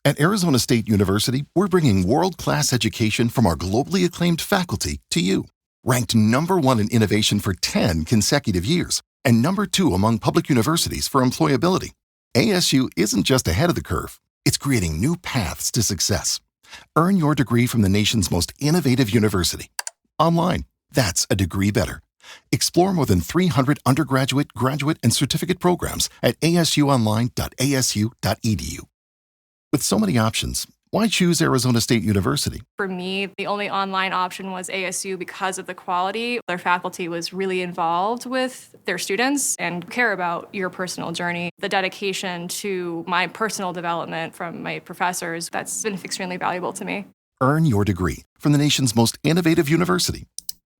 At Arizona State University, we're bringing world-class education from our globally acclaimed faculty to you. Ranked #1 in innovation for 10 consecutive years and #2 among public universities for employability, ASU isn't just ahead of the curve, it's creating new paths to success. Earn your degree from the nation's most innovative university. Online, that's a degree better. Explore more than 300 undergraduate, graduate, and certificate programs at asuonline.asu.edu. With so many options, why choose Arizona State University? For me, the only online option was ASU because of the quality. Their faculty was really involved with their students and care about your personal journey. The dedication to my personal development from my professors, that's been extremely valuable to me. Earn your degree from the nation's most innovative university.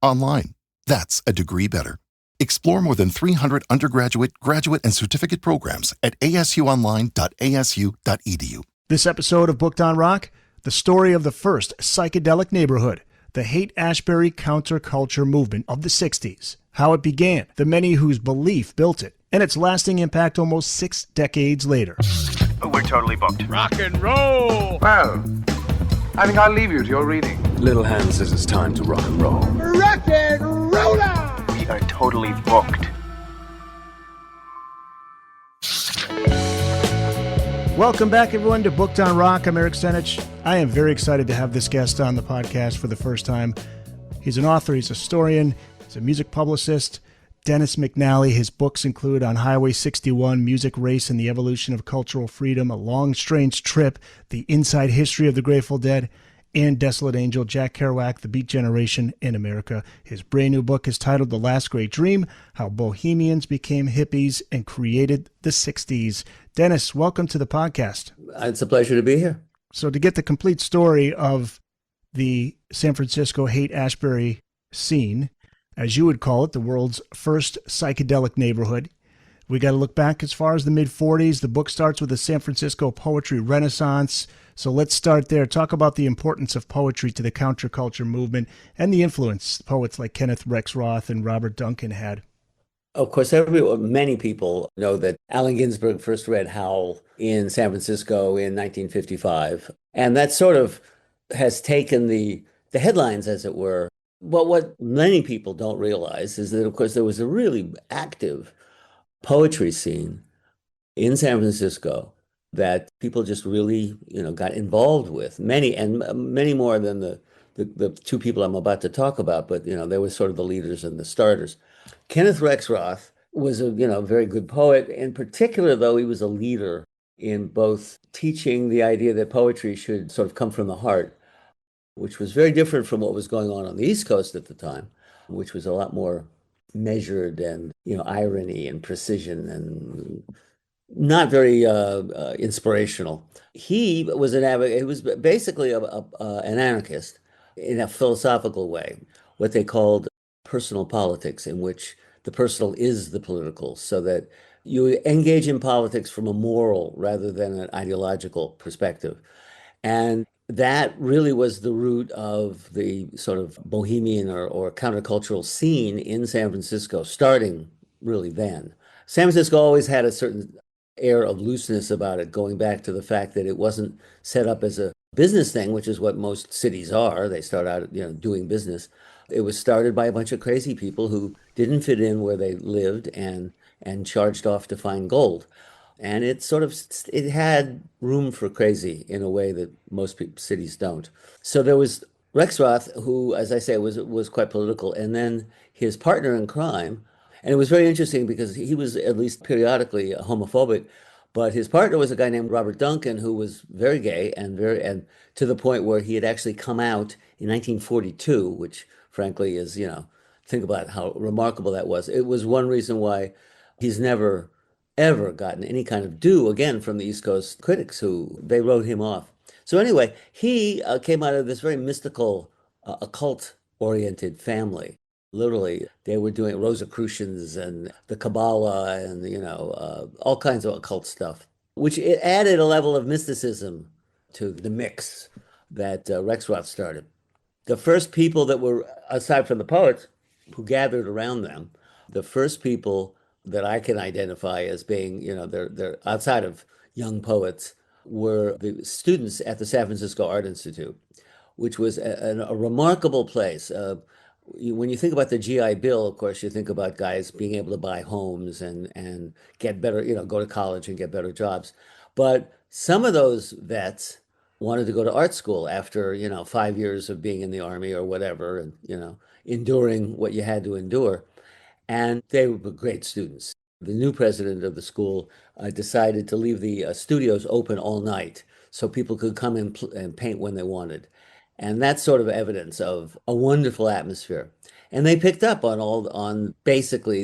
Online, that's a degree better. Explore more than 300 undergraduate, graduate, and certificate programs at asuonline.asu.edu. This episode of Booked on Rock, the story of the first psychedelic neighborhood, the Haight-Ashbury counterculture movement of the 60s, how it began, the many whose belief built it, and its lasting impact almost 6 decades later. We're totally booked. Rock and roll! Well, I think I'll leave you to your reading. Little Hand says it's time to rock and roll. Rock and roller! We are totally booked. Welcome back, everyone, to Booked on Rock. I'm Eric Senich. I am very excited to have this guest on the podcast for the first time. He's an author, he's a historian, he's a music publicist. Dennis McNally. His books include On Highway 61, Music, Race, and the Evolution of Cultural Freedom, A Long, Strange Trip, The Inside History of the Grateful Dead, and Desolate Angel, Jack Kerouac, The Beat Generation in America. His brand new book is titled The Last Great Dream, How Bohemians Became Hippies and Created the 60s. Dennis, welcome to the podcast. It's a pleasure to be here. So to get the complete story of the San Francisco Haight-Ashbury scene, as you would call it, the world's first psychedelic neighborhood, we got to look back as far as the mid-40s. The book starts with the San Francisco poetry renaissance. So let's start there. Talk about the importance of poetry to the counterculture movement and the influence poets like Kenneth Rexroth and Robert Duncan had. Of course, many people know that Allen Ginsberg first read Howl in San Francisco in 1955. And that sort of has taken the headlines, as it were. But what many people don't realize is that, of course, there was a really active poetry scene in San Francisco that people just really, got involved with. Many more than the two people I'm about to talk about, but, they were sort of the leaders and the starters. Kenneth Rexroth was a, very good poet. In particular, though, he was a leader in both teaching the idea that poetry should sort of come from the heart, which was very different from what was going on the East Coast at the time, which was a lot more measured and, irony and precision and not very inspirational. He was an advocate. He was basically an anarchist in a philosophical way, what they called personal politics, in which the personal is the political, so that you engage in politics from a moral rather than an ideological perspective. And that really was the root of the sort of bohemian or countercultural scene in San Francisco, starting really then. San Francisco always had a certain air of looseness about it, going back to the fact that it wasn't set up as a business thing, which is what most cities are. They start out, doing business. It was started by a bunch of crazy people who didn't fit in where they lived and charged off to find gold. And it had room for crazy in a way that most cities don't. So there was Rexroth, who, as I say, was quite political, and then his partner in crime. And it was very interesting because he was at least periodically homophobic, but his partner was a guy named Robert Duncan, who was very gay and to the point where he had actually come out in 1942, which frankly is, think about how remarkable that was. It was one reason why he's never ever gotten any kind of due again from the East Coast critics, who they wrote him off. So anyway, he came out of this very mystical, occult-oriented family. Literally, they were doing Rosicrucians and the Kabbalah and, all kinds of occult stuff, which it added a level of mysticism to the mix that Rexroth started. The first people that were, aside from the poets, who gathered around them, the first people that I can identify as being, they're outside of young poets, were the students at the San Francisco Art Institute, which was a remarkable place. When you think about the GI Bill, of course, you think about guys being able to buy homes and get better, go to college and get better jobs. But some of those vets wanted to go to art school after, 5 years of being in the army or whatever, and, enduring what you had to endure. And they were great students. The new president of the school decided to leave the studios open all night so people could come in and paint when they wanted. And that's sort of evidence of a wonderful atmosphere. And they picked up on basically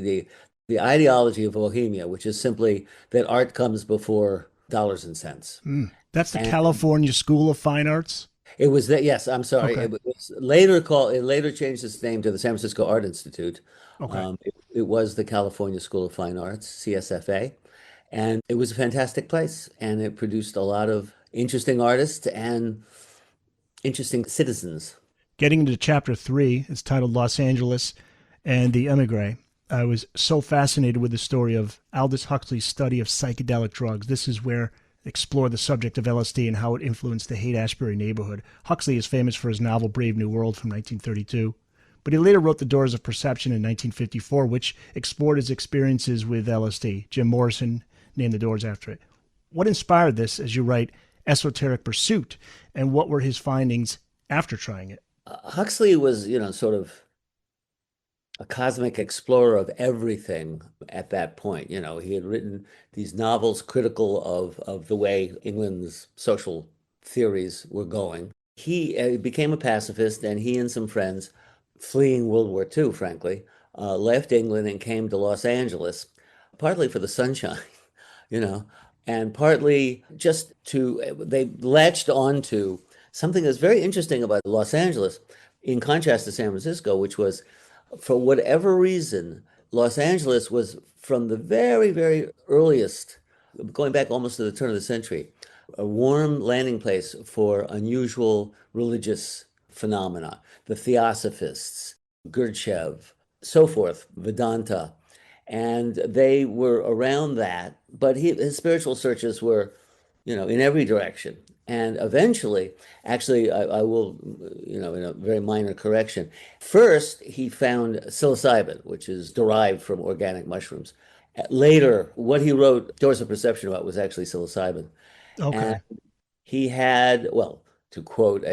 the ideology of Bohemia, which is simply that art comes before dollars and cents. That's the California School of Fine Arts? It was that, yes, I'm sorry. Okay. It was it later changed its name to the San Francisco Art Institute. Okay. It was the California School of Fine Arts, CSFA. And it was a fantastic place. And it produced a lot of interesting artists and interesting citizens. Getting into chapter 3, it's titled Los Angeles and the Emigre. I was so fascinated with the story of Aldous Huxley's study of psychedelic drugs. This is where explore the subject of LSD and how it influenced the Haight-Ashbury neighborhood. Huxley is famous for his novel Brave New World from 1932, but he later wrote The Doors of Perception in 1954, which explored his experiences with LSD. Jim Morrison named The Doors after it. What inspired this, as you write, esoteric pursuit, and what were his findings after trying it? Huxley was, sort of a cosmic explorer of everything at that point. He had written these novels critical of the way England's social theories were going. He became a pacifist, and he and some friends, fleeing World War II, frankly, left England and came to Los Angeles, partly for the sunshine, and partly they latched onto something that's very interesting about Los Angeles, in contrast to San Francisco, which was, for whatever reason, Los Angeles was, from the very, very earliest, going back almost to the turn of the century, a warm landing place for unusual religious phenomena. The Theosophists, Gurdjieff, so forth, Vedanta. And they were around that, but his spiritual searches were, in every direction. And eventually, actually, I will, in a very minor correction, first he found psilocybin, which is derived from organic mushrooms. Later, what he wrote Doors of Perception about was actually psilocybin. Okay. And he had, well, to quote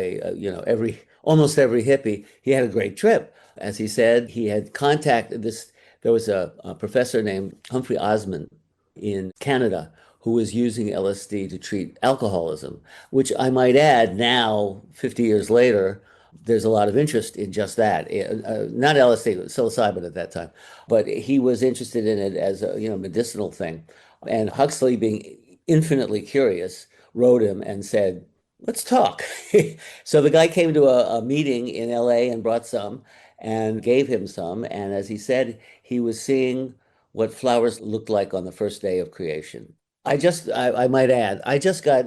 almost every hippie, he had a great trip. As he said, he had contacted there was a professor named Humphrey Osmond in Canada who was using LSD to treat alcoholism, which I might add now, 50 years later, there's a lot of interest in just that. Not LSD, psilocybin at that time, but he was interested in it as a medicinal thing. And Huxley, being infinitely curious, wrote him and said, let's talk. So the guy came to a meeting in LA and brought some and gave him some. And as he said, he was seeing what flowers looked like on the first day of creation. I might add, I just got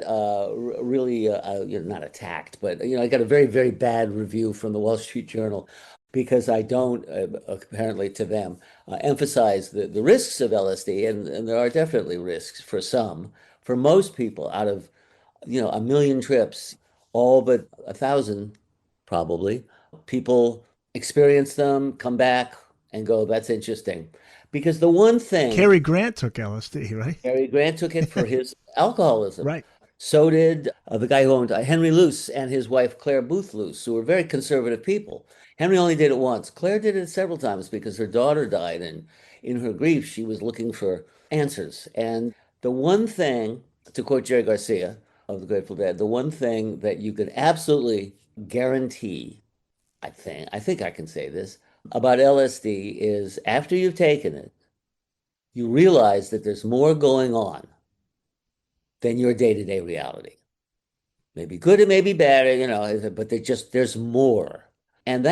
really, not attacked, but, I got a very, very bad review from the Wall Street Journal because I don't, apparently to them, emphasize the risks of LSD. And there are definitely risks for some. For most people, out of, 1 million trips, all but 1,000 probably, people experience them, come back and go, that's interesting. Because the one thing... Cary Grant took LSD, right? Cary Grant took it for his alcoholism. Right. So did the guy who owned Henry Luce and his wife, Claire Booth Luce, who were very conservative people. Henry only did it once. Claire did it several times because her daughter died, and in her grief, she was looking for answers. And the one thing, to quote Jerry Garcia of the Grateful Dead, the one thing that you could absolutely guarantee, I think I can say this, about LSD is after you've taken it, you realize that there's more going on than your day-to-day reality. Maybe good, it may be bad, but there's more. And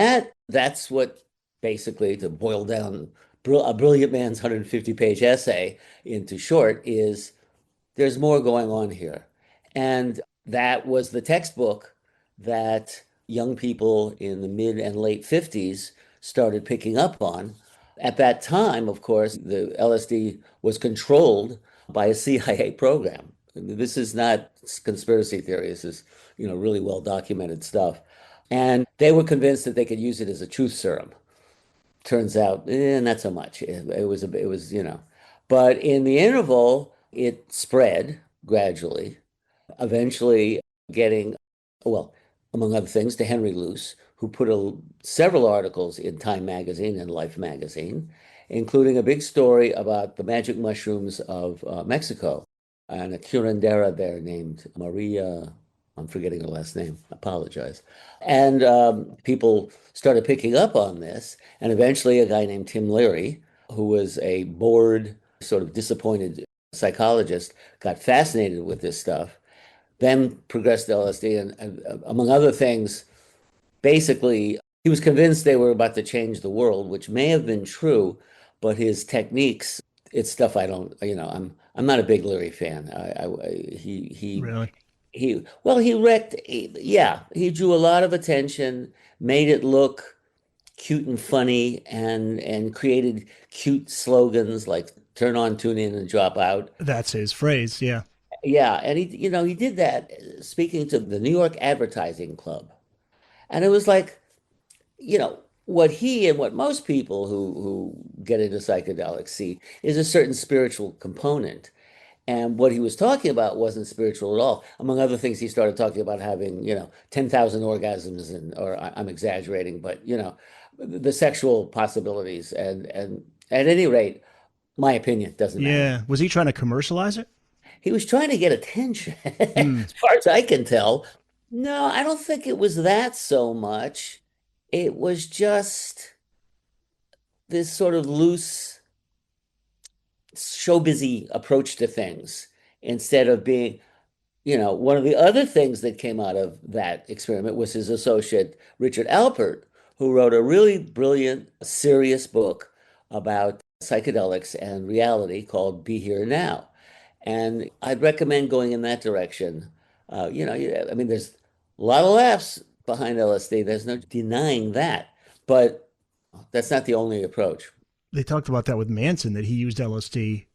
that's what, basically, to boil down a brilliant man's 150-page essay into short, is there's more going on here. And that was the textbook that young people in the mid and late 50s started picking up on. At that time, of course, the LSD was controlled by a CIA program. This is not conspiracy theory. This is, really well documented stuff. And they were convinced that they could use it as a truth serum. Turns out, not so much. It was. But in the interval, it spread gradually, eventually getting, well, among other things, to Henry Luce, who put several articles in Time magazine and Life magazine, including a big story about the magic mushrooms of Mexico and a curandera there named Maria. I'm forgetting her last name. Apologize. And people started picking up on this. And eventually, a guy named Tim Leary, who was a bored, sort of disappointed psychologist, got fascinated with this stuff, then progressed to LSD. And among other things, basically, he was convinced they were about to change the world, which may have been true, but his techniques, it's stuff I don't, I'm not a big Leary fan. Really? He wrecked, yeah, he drew a lot of attention, made it look cute and funny, and created cute slogans like turn on, tune in, and drop out. That's his phrase. Yeah. Yeah, and he did that speaking to the New York Advertising Club. And it was like, what he and what most people who get into psychedelics see is a certain spiritual component. And what he was talking about wasn't spiritual at all. Among other things, he started talking about having, 10,000 orgasms, or I'm exaggerating, but, the sexual possibilities. And at any rate, my opinion doesn't matter. Yeah. Was he trying to commercialize it? He was trying to get attention, Hmm. as far as I can tell. No, I don't think it was that so much. It was just this sort of loose, showbizy approach to things instead of being, one of the other things that came out of that experiment was his associate, Richard Alpert, who wrote a really brilliant, serious book about psychedelics and reality called Be Here Now. And I'd recommend going in that direction. I mean, there's a lot of laughs behind LSD. There's no denying that. But that's not the only approach. They talked about that with Manson, that he used LSD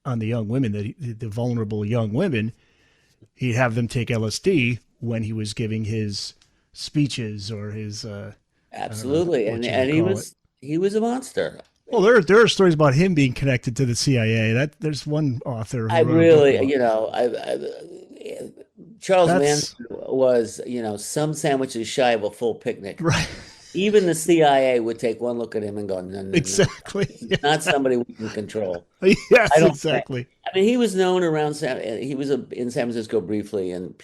on the young women, the vulnerable young women. He'd have them take LSD when he was giving his speeches or his Absolutely. And he was a monster. Well, there are stories about him being connected to the CIA. There's one author who I wrote a really, book about- Charles That's- Manson was, some sandwiches shy of a full picnic. Right. Even the CIA would take one look at him and go, no, no, Exactly. no. Not somebody we can control. Yes, I don't exactly. I mean, he was known around he was in San Francisco briefly, and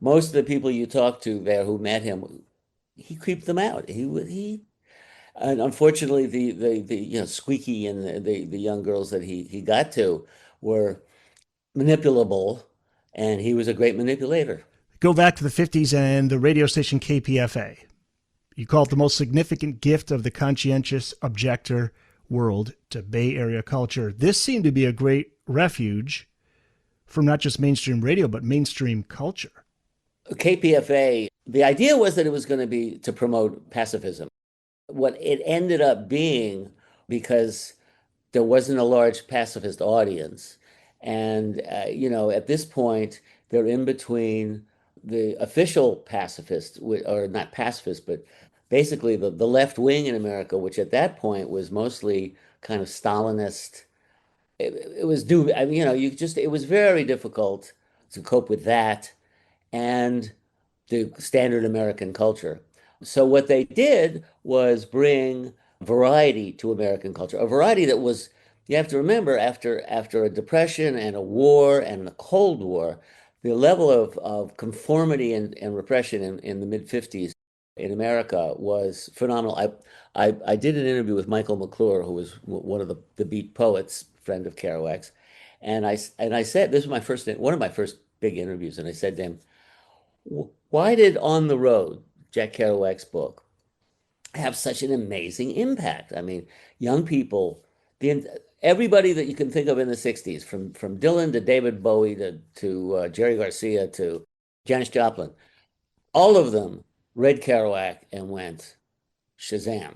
most of the people you talk to there who met him, he creeped them out. And unfortunately, the Squeaky and the young girls that he got to were manipulable, and he was a great manipulator. Go back to the 50s and the radio station KPFA. You call it the most significant gift of the conscientious objector world to Bay Area culture. This seemed to be a great refuge from not just mainstream radio, but mainstream culture. KPFA, the idea was that it was going to be to promote pacifism. What it ended up being, because there wasn't a large pacifist audience, and at this point, they're in between the official pacifists, or not pacifists, but basically the left wing in America, which at that point was mostly kind of Stalinist. It was it was very difficult to cope with that and the standard American culture. So what they did was bring variety to American culture, a variety that was, you have to remember, after a depression and a war and the Cold War, the level of conformity and repression in the mid-50s in America was phenomenal. I did an interview with Michael McClure, who was one of the Beat poets, friend of Kerouac's, and I said, this was one of my first big interviews, and I said to him, why did On the Road, Jack Kerouac's book, have such an amazing impact? I mean, young people, everybody that you can think of in the 60s, from Dylan to David Bowie to Jerry Garcia to Janis Joplin, all of them read Kerouac and went, Shazam,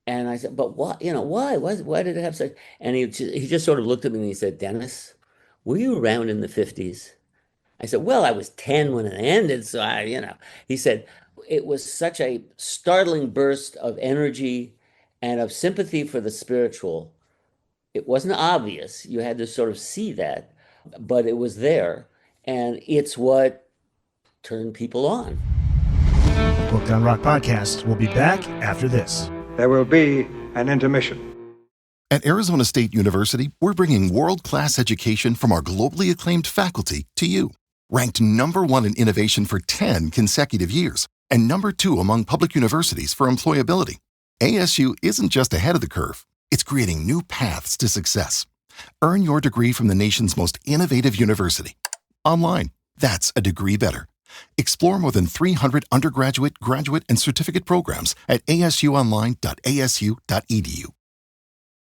And I said, but why, why did it have such? And he just sort of looked at me and he said, Dennis, were you around in the 50s? I said, well, I was 10 when it ended. So he said, it was such a startling burst of energy and of sympathy for the spiritual. It wasn't obvious. You had to sort of see that, but it was there. And it's what turned people on. Booked on Rock Podcast will be back after this. There will be an intermission. At Arizona State University, we're bringing world-class education from our globally acclaimed faculty to you. Ranked #1 in innovation for 10 consecutive years and #2 among public universities for employability, ASU isn't just ahead of the curve. It's creating new paths to success. Earn your degree from the nation's most innovative university. Online, that's a degree better. Explore more than 300 undergraduate, graduate, and certificate programs at asuonline.asu.edu.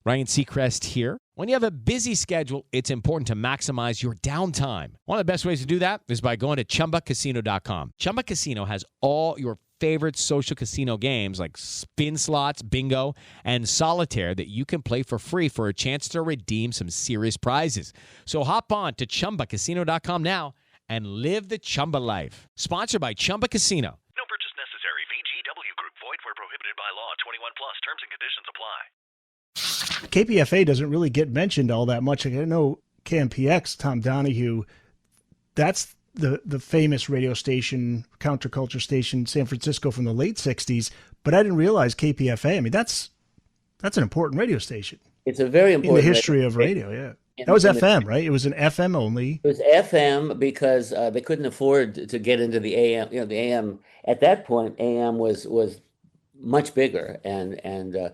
Ryan Seacrest here. When you have a busy schedule, it's important to maximize your downtime. One of the best ways to do that is by going to ChumbaCasino.com. Chumba Casino has all your favorite social casino games like spin slots, bingo, and solitaire that you can play for free for a chance to redeem some serious prizes. So hop on to ChumbaCasino.com now and live the Chumba life. Sponsored by Chumba Casino. No purchase necessary. VGW Group. Void where prohibited by law. 21 plus. Terms and conditions apply. KPFA doesn't really get mentioned all that much. I know KMPX, Tom Donahue, that's the famous radio station, counterculture station, San Francisco from the late 60s. But I didn't realize KPFA, I mean, that's an important radio station. It's a very important in the history of radio, yeah. That was FM, right? It was an FM only. It was FM because they couldn't afford to get into the AM. You know, the AM at that point, AM was much bigger, and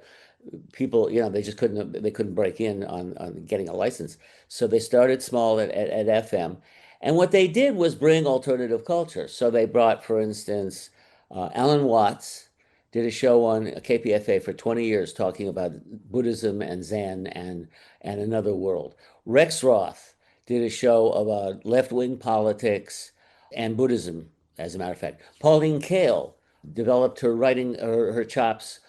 people, they just couldn't break in on getting a license. So they started small at FM, and what they did was bring alternative culture. So they brought, for instance, Alan Watts did a show on KPFA for 20 years talking about Buddhism and Zen and another world. Rex Roth did a show about left-wing politics and Buddhism, as a matter of fact. Pauline Kael developed her writing, her chops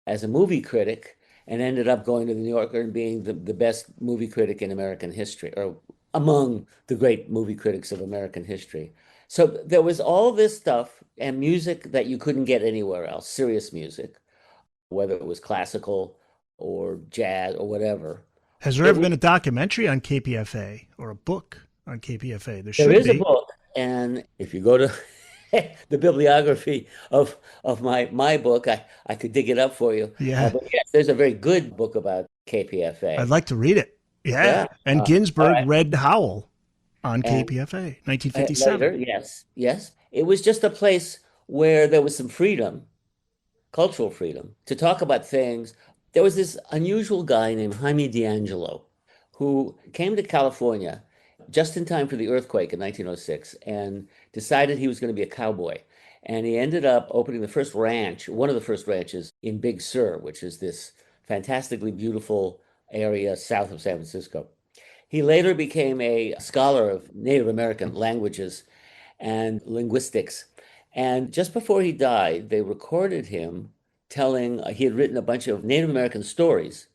as a movie critic, and ended up going to the New Yorker and being the best movie critic in American history, or among the great movie critics of American history. So there was all this stuff and music that you couldn't get anywhere else, serious music, whether it was classical or jazz or whatever. Has there ever been a documentary on KPFA or a book on KPFA? There is a book, and if you go to the bibliography of my book, I could dig it up for you. Yeah. But yes, there's a very good book about KPFA. I'd like to read it. Yeah. And Ginsberg read Howell on KPFA, 1957. Later, yes. It was just a place where there was some freedom, cultural freedom, to talk about things. There was this unusual guy named Jaime D'Angelo who came to California just in time for the earthquake in 1906 and decided he was going to be a cowboy. And he ended up opening the first ranch, one of the first ranches in Big Sur, which is this fantastically beautiful area south of San Francisco. He later became a scholar of Native American languages and linguistics. And just before he died, they recorded him telling, he had written a bunch of Native American stories,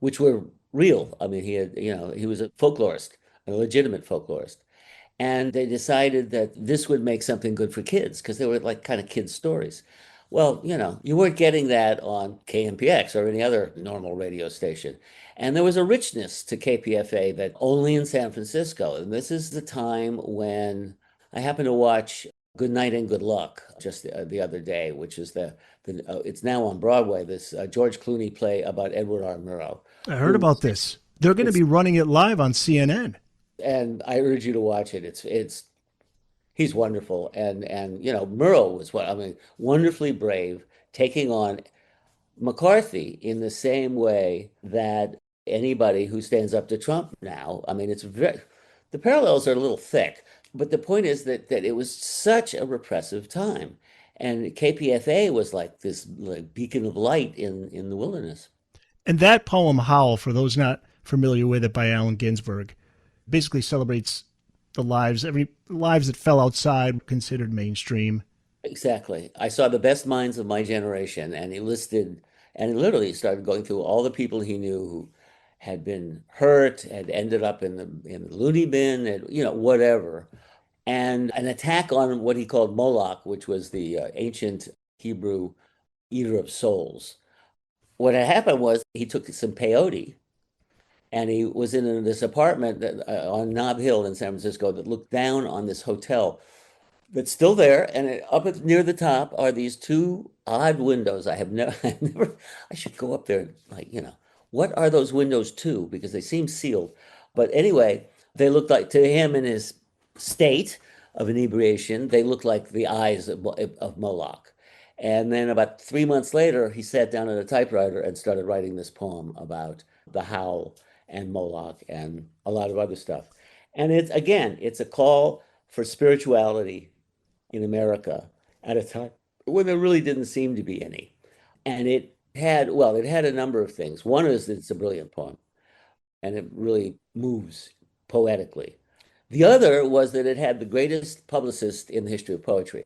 which were real. I mean, he was a folklorist, a legitimate folklorist. And they decided that this would make something good for kids because they were like kind of kids' stories. Well, you weren't getting that on KMPX or any other normal radio station. And there was a richness to KPFA that only in San Francisco. And this is the time when I happened to watch Good Night and Good Luck just the other day, which is it's now on Broadway, this George Clooney play about Edward R. Murrow. I heard about this. They're going to be running it live on CNN. And I urge you to watch it. He's wonderful. And Murrow was wonderfully brave, taking on McCarthy in the same way that anybody who stands up to Trump now, the parallels are a little thick, but the point is that it was such a repressive time. And KPFA was like this beacon of light in the wilderness. And that poem, Howl, for those not familiar with it, by Allen Ginsberg, basically celebrates the lives that fell outside, considered mainstream. Exactly. I saw the best minds of my generation, and he literally started going through all the people he knew had been hurt, had ended up in the loony bin, and, whatever. And an attack on what he called Moloch, which was the ancient Hebrew eater of souls. What had happened was he took some peyote, and he was in this apartment on Nob Hill in San Francisco that looked down on this hotel that's still there. And near the top are these two odd windows. I should go up there and, what are those windows to? Because they seem sealed. But anyway, they looked like, to him in his state of inebriation, they looked like the eyes of Moloch. And then about 3 months later, he sat down at a typewriter and started writing this poem about the howl and Moloch and a lot of other stuff. And it's a call for spirituality in America at a time when there really didn't seem to be any. And it had a number of things. One is that it's a brilliant poem, and it really moves poetically. The other was that it had the greatest publicist in the history of poetry,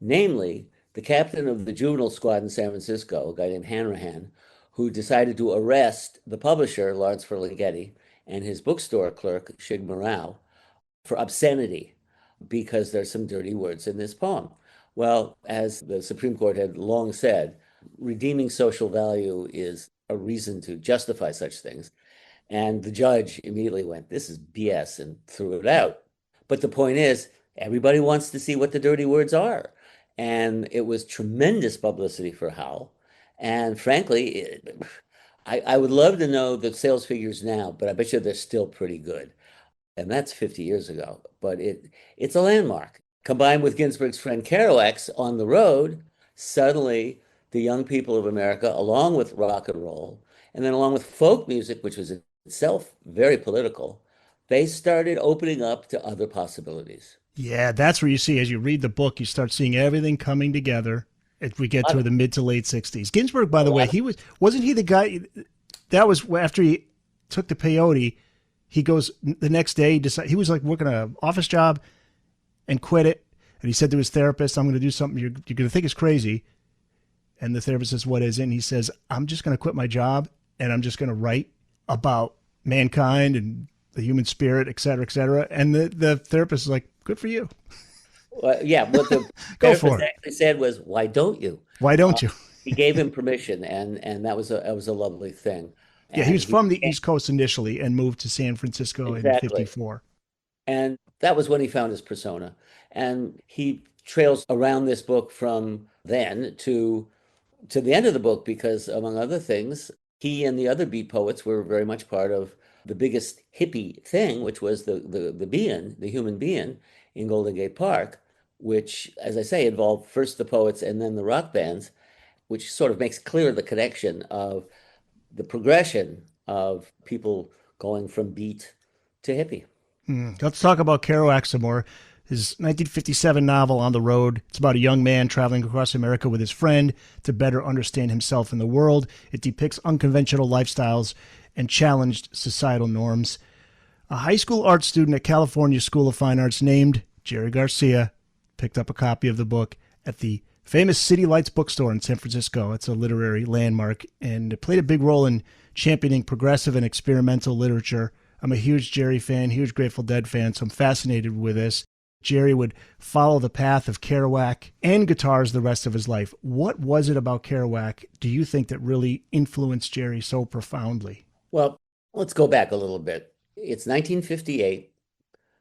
namely the captain of the juvenile squad in San Francisco, a guy named Hanrahan, who decided to arrest the publisher, Lawrence Ferlinghetti, and his bookstore clerk, Shig Morrell, for obscenity, because there's some dirty words in this poem. Well, as the Supreme Court had long said, redeeming social value is a reason to justify such things. And the judge immediately went, "This is BS," and threw it out. But the point is, everybody wants to see what the dirty words are. And it was tremendous publicity for Howl. And frankly, I would love to know the sales figures now, but I bet you they're still pretty good. And that's 50 years ago. But it's a landmark. Combined with Ginsberg's friend Kerouac's On the Road, suddenly the young people of America, along with rock and roll, and then along with folk music, which was itself very political, they started opening up to other possibilities. Yeah, that's where you see, as you read the book, you start seeing everything coming together as we get to the mid to late 60s. Ginsberg, by the way, wasn't he the guy, that was after he took the peyote, he goes the next day, he was like working an office job and quit it. And he said to his therapist, "I'm going to do something you're going to think is crazy." And the therapist says, "What is it?" And he says, "I'm just going to quit my job and I'm just going to write about mankind and the human spirit, et cetera, et cetera." And the therapist is like, "Good for you." Well, yeah, what the Go for therapist it. actually said was, "Why don't you?" Why don't you? He gave him permission, and that was a lovely thing. Yeah, he was from the East Coast initially and moved to San Francisco in 54. And that was when he found his persona. And he trails around this book from then to the end of the book because, among other things, he and the other beat poets were very much part of the biggest hippie thing, which was the human being in Golden Gate Park, which, as I say, involved first the poets and then the rock bands, which sort of makes clear the connection of the progression of people going from beat to hippie. Let's talk about Kerouac some more. His 1957 novel, On the Road, it's about a young man traveling across America with his friend to better understand himself and the world. It depicts unconventional lifestyles and challenged societal norms. A high school art student at California School of Fine Arts named Jerry Garcia picked up a copy of the book at the famous City Lights bookstore in San Francisco. It's a literary landmark, and it played a big role in championing progressive and experimental literature. I'm a huge Jerry fan, huge Grateful Dead fan, so I'm fascinated with this. Jerry would follow the path of Kerouac and guitars the rest of his life. What was it about Kerouac, do you think, that really influenced Jerry so profoundly? Well, let's go back a little bit. It's 1958.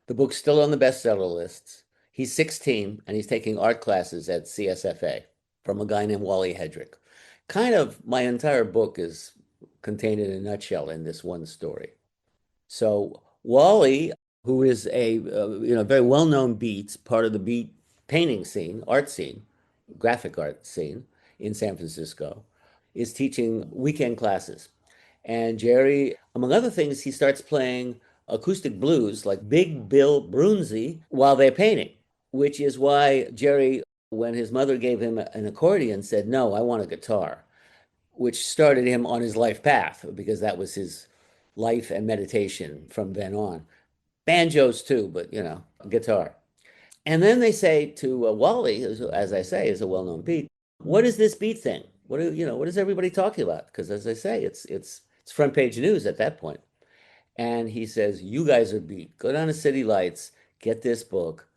The book's still on the bestseller lists. He's 16, and he's taking art classes at CSFA from a guy named Wally Hedrick. Kind of my entire book is contained in a nutshell in this one story. So Wally, who is a very well-known beat, part of the beat painting scene, art scene, graphic art scene in San Francisco, is teaching weekend classes. And Jerry, among other things, he starts playing acoustic blues like Big Bill Brunzi while they're painting, which is why Jerry, when his mother gave him an accordion, said, "No, I want a guitar," which started him on his life path because that was his life and meditation from then on. Banjos too, but, guitar. And then they say to Wally, as I say, is a well-known beat, "What is this beat thing? What is everybody talking about?" Because, as I say, it's It's front page news at that point. And he says, you guys are beat. Go down to City Lights, get this book.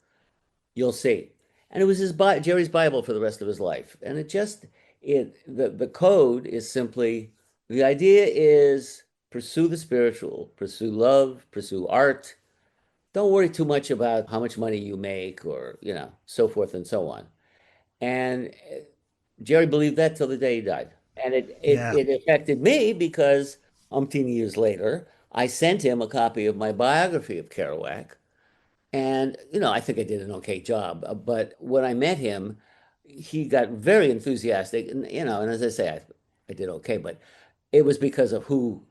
You'll see. And it was Jerry's Bible for the rest of his life. And the code is simply, the idea is pursue the spiritual, pursue love, pursue art. Don't worry too much about how much money you make or, so forth and so on. And Jerry believed that till the day he died. And it affected me because umpteen years later, I sent him a copy of my biography of Kerouac. And, I think I did an okay job. But when I met him, he got very enthusiastic. And, and as I say, I did okay. But it was because of who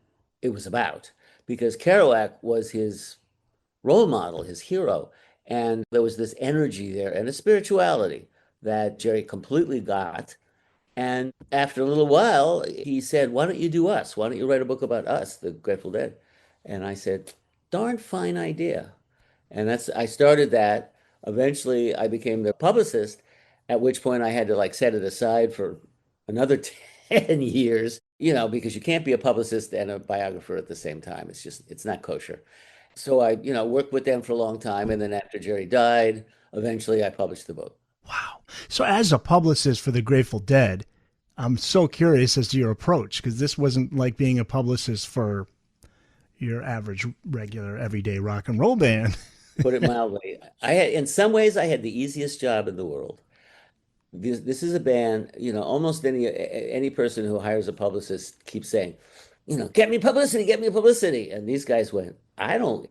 it was about. Because Kerouac was his role model, his hero. And there was this energy there and a spirituality that Jerry completely got. And after a little while, he said, why don't you do us? Why don't you write a book about us, the Grateful Dead? And I said, darn fine idea. And I started that. Eventually, I became the publicist, at which point I had to set it aside for another 10 years, because you can't be a publicist and a biographer at the same time. It's not kosher. So I, worked with them for a long time. And then after Jerry died, eventually I published the book. Wow. So as a publicist for the Grateful Dead, I'm so curious as to your approach, because this wasn't like being a publicist for your average, regular, everyday rock and roll band. Put it mildly. In some ways, I had the easiest job in the world. This is a band, almost any person who hires a publicist keeps saying, get me publicity. And these guys went, I'll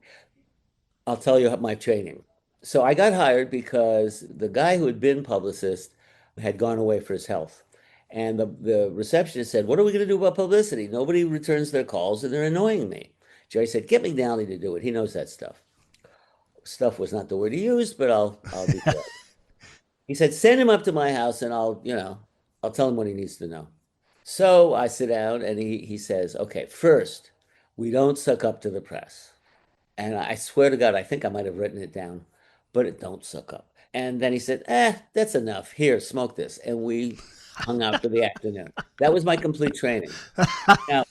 tell you my training. So I got hired because the guy who had been publicist had gone away for his health. And the receptionist said, what are we going to do about publicity? Nobody returns their calls and they're annoying me. Jerry said, get McNally to do it. He knows that stuff. Stuff was not the word he used, but I'll be glad. He said, send him up to my house and I'll tell him what he needs to know. So I sit down and he says, okay, first, we don't suck up to the press. And I swear to God, I think I might have written it down, but it don't suck up. And then he said, that's enough. Here, smoke this. And we hung out for the afternoon. That was my complete training. Now,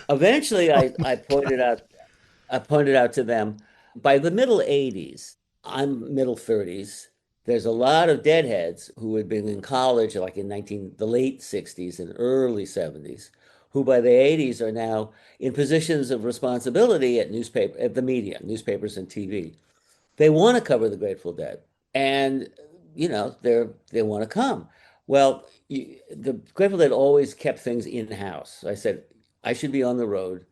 eventually I pointed out to them, by the middle 80s, I'm middle 30s, there's a lot of deadheads who had been in college like in the late 60s and early 70s, who by the 80s are now in positions of responsibility at the media, newspapers and TV. They want to cover the Grateful Dead, and they want to come. Well, the Grateful Dead always kept things in-house. I said, I should be on the road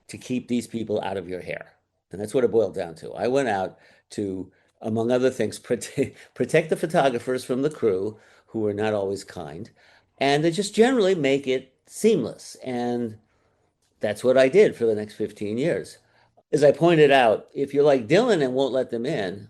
to keep these people out of your hair. And that's what it boiled down to. I went out to, among other things, protect the photographers from the crew, who were not always kind, and to just generally make it seamless. And that's what I did for the next 15 years. As I pointed out, if you're like Dylan and won't let them in,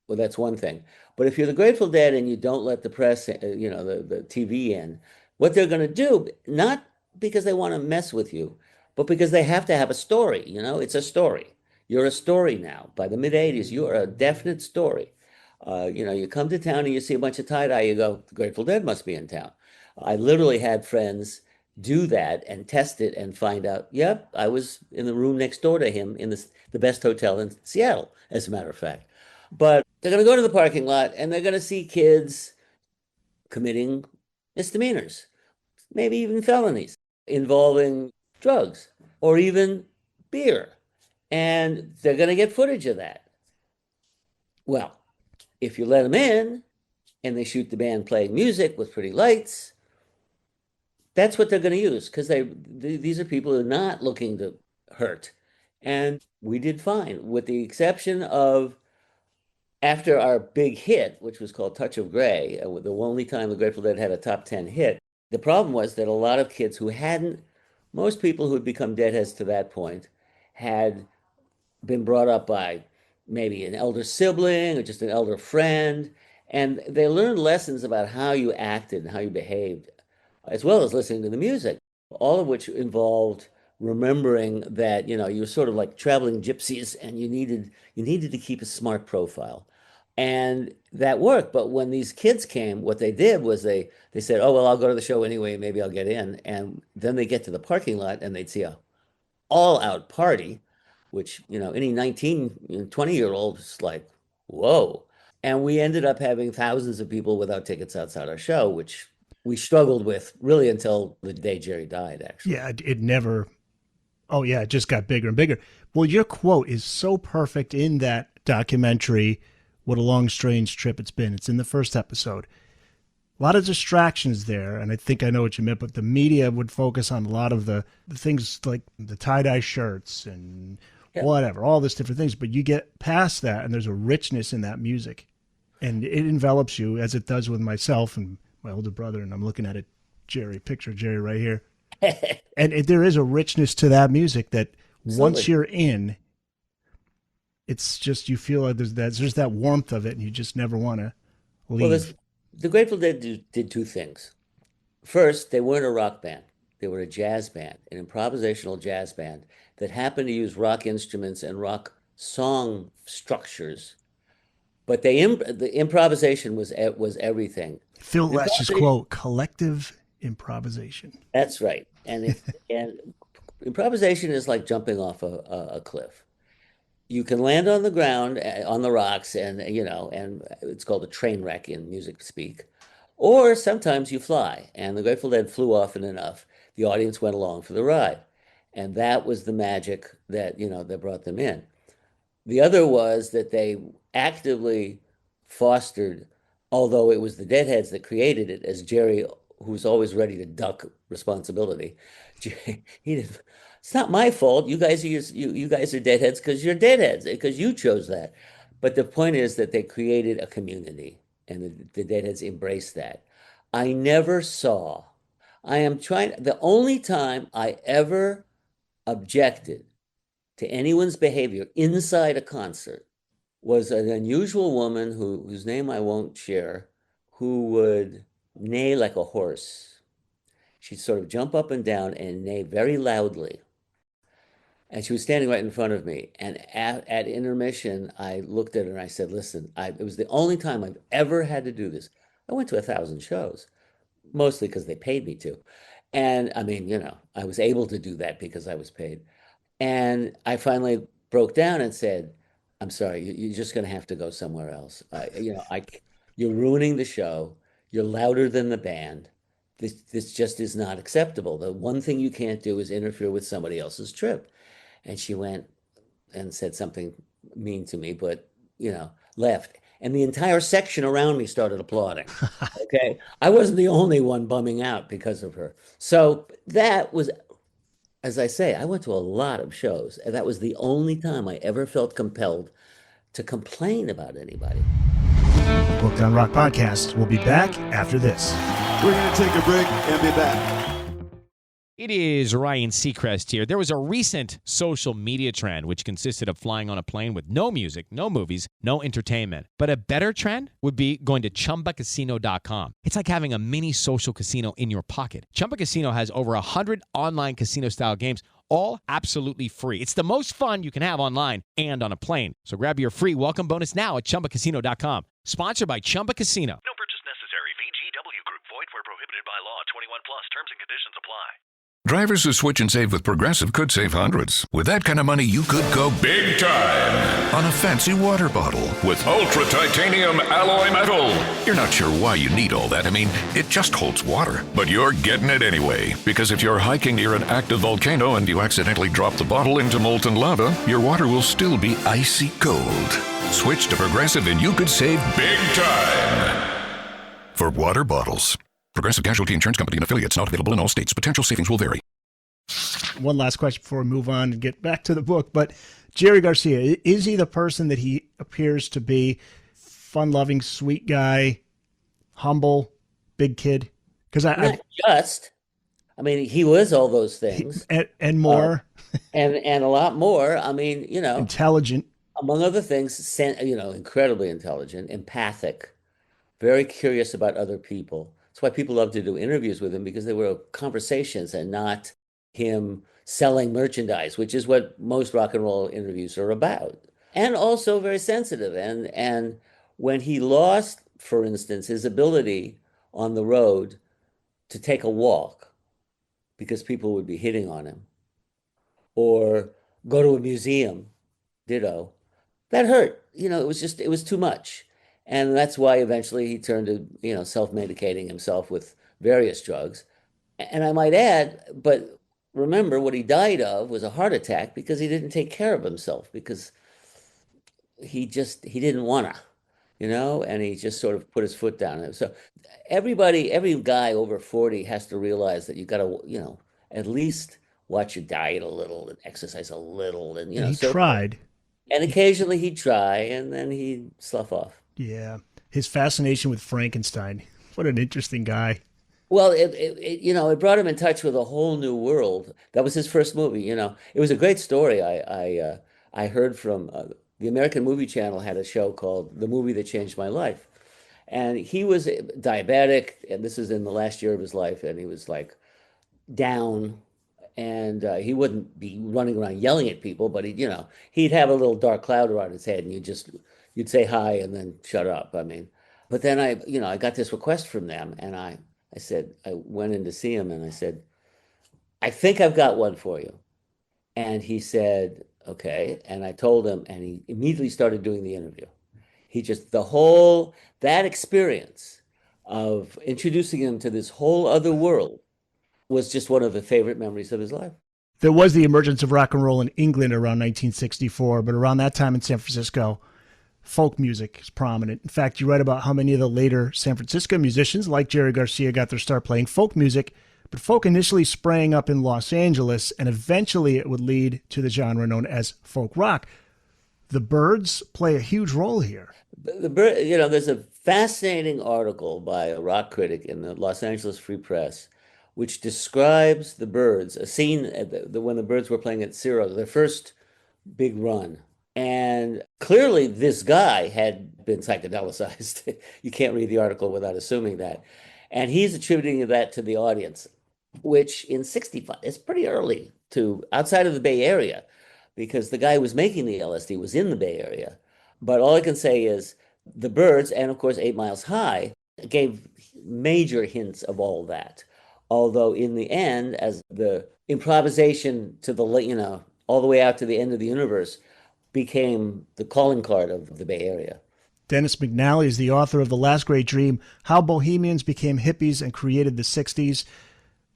well, that's one thing. But if you're the Grateful Dead and you don't let the press, the TV in, what they're going to do, not because they want to mess with you, but because they have to have a story. It's a story. You're a story now. By the mid 80s, you are a definite story. You come to town and you see a bunch of tie-dye, you go, the Grateful Dead must be in town. I literally had friends do that and test it and find out, yep, I was in the room next door to him in the best hotel in Seattle, as a matter of fact. But they're going to go to the parking lot and they're going to see kids committing misdemeanors, maybe even felonies involving drugs or even beer. And they're going to get footage of that. Well, if you let them in and they shoot the band playing music with pretty lights, that's what they're going to use, because these are people who are not looking to hurt. And we did fine, with the exception of after our big hit, which was called Touch of Grey, the only time the Grateful Dead had a top 10 hit. The problem was that a lot of kids most people who had become deadheads to that point had been brought up by maybe an elder sibling or just an elder friend. And they learned lessons about how you acted and how you behaved, as well as listening to the music, all of which involved remembering that, you were sort of like traveling gypsies and you needed to keep a smart profile. And that worked. But when these kids came, what they did was they said, oh, well, I'll go to the show anyway. Maybe I'll get in. And then they get to the parking lot and they'd see a all out party, which, any 19, 20-year-old is like, whoa. And we ended up having thousands of people without tickets outside our show, which we struggled with really until the day Jerry died, actually. Yeah, it never. Oh, yeah, it just got bigger and bigger. Well, your quote is so perfect in that documentary, What a Long, Strange Trip It's Been. It's in the first episode. A lot of distractions there, and I think I know what you meant, but the media would focus on a lot of the things like the tie-dye shirts and whatever, all these different things. But you get past that, and there's a richness in that music. And it envelops you, as it does with myself and my older brother, and I'm looking at it, picture of Jerry right here. And there is a richness to that music that once you're in, it's just, you feel like there's that warmth of it, and you just never want to leave. Well, the Grateful Dead did two things. First, they weren't a rock band. They were a jazz band, an improvisational jazz band that happened to use rock instruments and rock song structures. But the improvisation was everything. Phil Lesh's quote, collective improvisation. That's right. And improvisation is like jumping off a cliff. You can land on the ground, on the rocks, and it's called a train wreck in music speak. Or sometimes you fly, and the Grateful Dead flew often enough. The audience went along for the ride. And that was the magic that brought them in. The other was that they actively fostered, although it was the Deadheads that created it, as Jerry, who's always ready to duck responsibility, it's not my fault. You guys are Deadheads because you're Deadheads, because you chose that. But the point is that they created a community, and the Deadheads embraced that. I never saw. The only time I ever objected to anyone's behavior inside a concert was an unusual woman whose name I won't share, who would neigh like a horse. She'd sort of jump up and down and neigh very loudly. And she was standing right in front of me. And at intermission, I looked at her and I said, listen, it was the only time I've ever had to do this. I went to 1,000 shows, mostly because they paid me to. And I mean, I was able to do that because I was paid. And I finally broke down and said, I'm sorry, you're just going to have to go somewhere else. You're ruining the show. You're louder than the band. This just is not acceptable. The one thing you can't do is interfere with somebody else's trip. And she went and said something mean to me, but, left. And the entire section around me started applauding. Okay. I wasn't the only one bumming out because of her. So that was, as I say, I went to a lot of shows, and that was the only time I ever felt compelled to complain about anybody. The Booked on Rock podcast will be back after this. We're going to take a break and be back. It is Ryan Seacrest here. There was a recent social media trend which consisted of flying on a plane with no music, no movies, no entertainment. But a better trend would be going to ChumbaCasino.com. It's like having a mini social casino in your pocket. Chumba Casino has over 100 online casino-style games, all absolutely free. It's the most fun you can have online and on a plane. So grab your free welcome bonus now at ChumbaCasino.com. Sponsored by Chumba Casino. No purchase necessary. VGW Group. Void where prohibited by law. 21 plus. Terms and conditions apply. Drivers who switch and save with Progressive could save hundreds. With that kind of money, you could go big time on a fancy water bottle with ultra titanium alloy metal. You're not sure why you need all that. I mean, it just holds water. But you're getting it anyway. Because if you're hiking near an active volcano and you accidentally drop the bottle into molten lava, your water will still be icy cold. Switch to Progressive and you could save big time for water bottles. Progressive Casualty Insurance Company and affiliates, not available in all states. Potential savings will vary. One last question before we move on and get back to the book. But Jerry Garcia, is he the person that he appears to be? Fun-loving, sweet guy, humble, big kid? Because he was all those things. And more. And a lot more. Intelligent. Among other things, incredibly intelligent, empathic, very curious about other people. That's why people love to do interviews with him, because they were conversations and not him selling merchandise, which is what most rock and roll interviews are about. And also very sensitive. And when he lost, for instance, his ability on the road to take a walk because people would be hitting on him, or go to a museum, ditto, that hurt. It was too much. And that's why eventually he turned to, self-medicating himself with various drugs. And I might add, but remember what he died of was a heart attack because he didn't take care of himself, because he didn't wanna, and he just sort of put his foot down. So every guy over 40 has to realize that you got to, at least watch your diet a little and exercise a little. And, he tried. And occasionally he'd try and then he'd slough off. Yeah. His fascination with Frankenstein. What an interesting guy. Well, it brought him in touch with a whole new world. That was his first movie. It was a great story. I heard from the American Movie Channel had a show called The Movie That Changed My Life. And he was diabetic, and this is in the last year of his life, and he was like down, and he wouldn't be running around yelling at people, but he'd have a little dark cloud around his head, and you'd say hi and then shut up. I mean, but then I got this request from them, and I said, I went in to see him, and I said, I think I've got one for you. And he said, okay. And I told him, and he immediately started doing the interview. That experience of introducing him to this whole other world was just one of the favorite memories of his life. There was the emergence of rock and roll in England around 1964, but around that time in San Francisco, folk music is prominent. In fact, you write about how many of the later San Francisco musicians, like Jerry Garcia, got their start playing folk music, but folk initially sprang up in Los Angeles, and eventually it would lead to the genre known as folk rock. The Byrds play a huge role here. There's a fascinating article by a rock critic in the Los Angeles Free Press, which describes the Byrds, a scene when the Byrds were playing at Ciro, their first big run. And clearly this guy had been psychedelicized. You can't read the article without assuming that. And he's attributing that to the audience, which in 65 is pretty early to outside of the Bay Area, because the guy who was making the LSD was in the Bay Area. But all I can say is the Byrds, and of course 8 Miles High, gave major hints of all that. Although in the end, as the improvisation to the, all the way out to the end of the universe became the calling card of the Bay Area. Dennis McNally is the author of The Last Great Dream, How Bohemians Became Hippies and Created the 60s.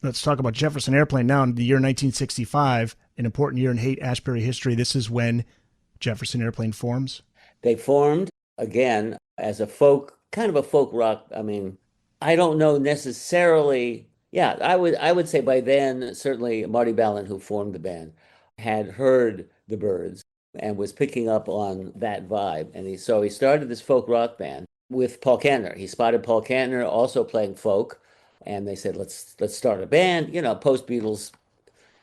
Let's talk about Jefferson Airplane now. In the year 1965, an important year in Haight-Ashbury history. This is when Jefferson Airplane forms. They formed, again, as a kind of a folk rock. I mean, I don't know necessarily. Yeah, I would say by then, certainly Marty Balin, who formed the band, had heard the Byrds and was picking up on that vibe. And so he started this folk rock band with Paul Kantner. He spotted Paul Kantner also playing folk, and they said, let's start a band. Post-Beatles,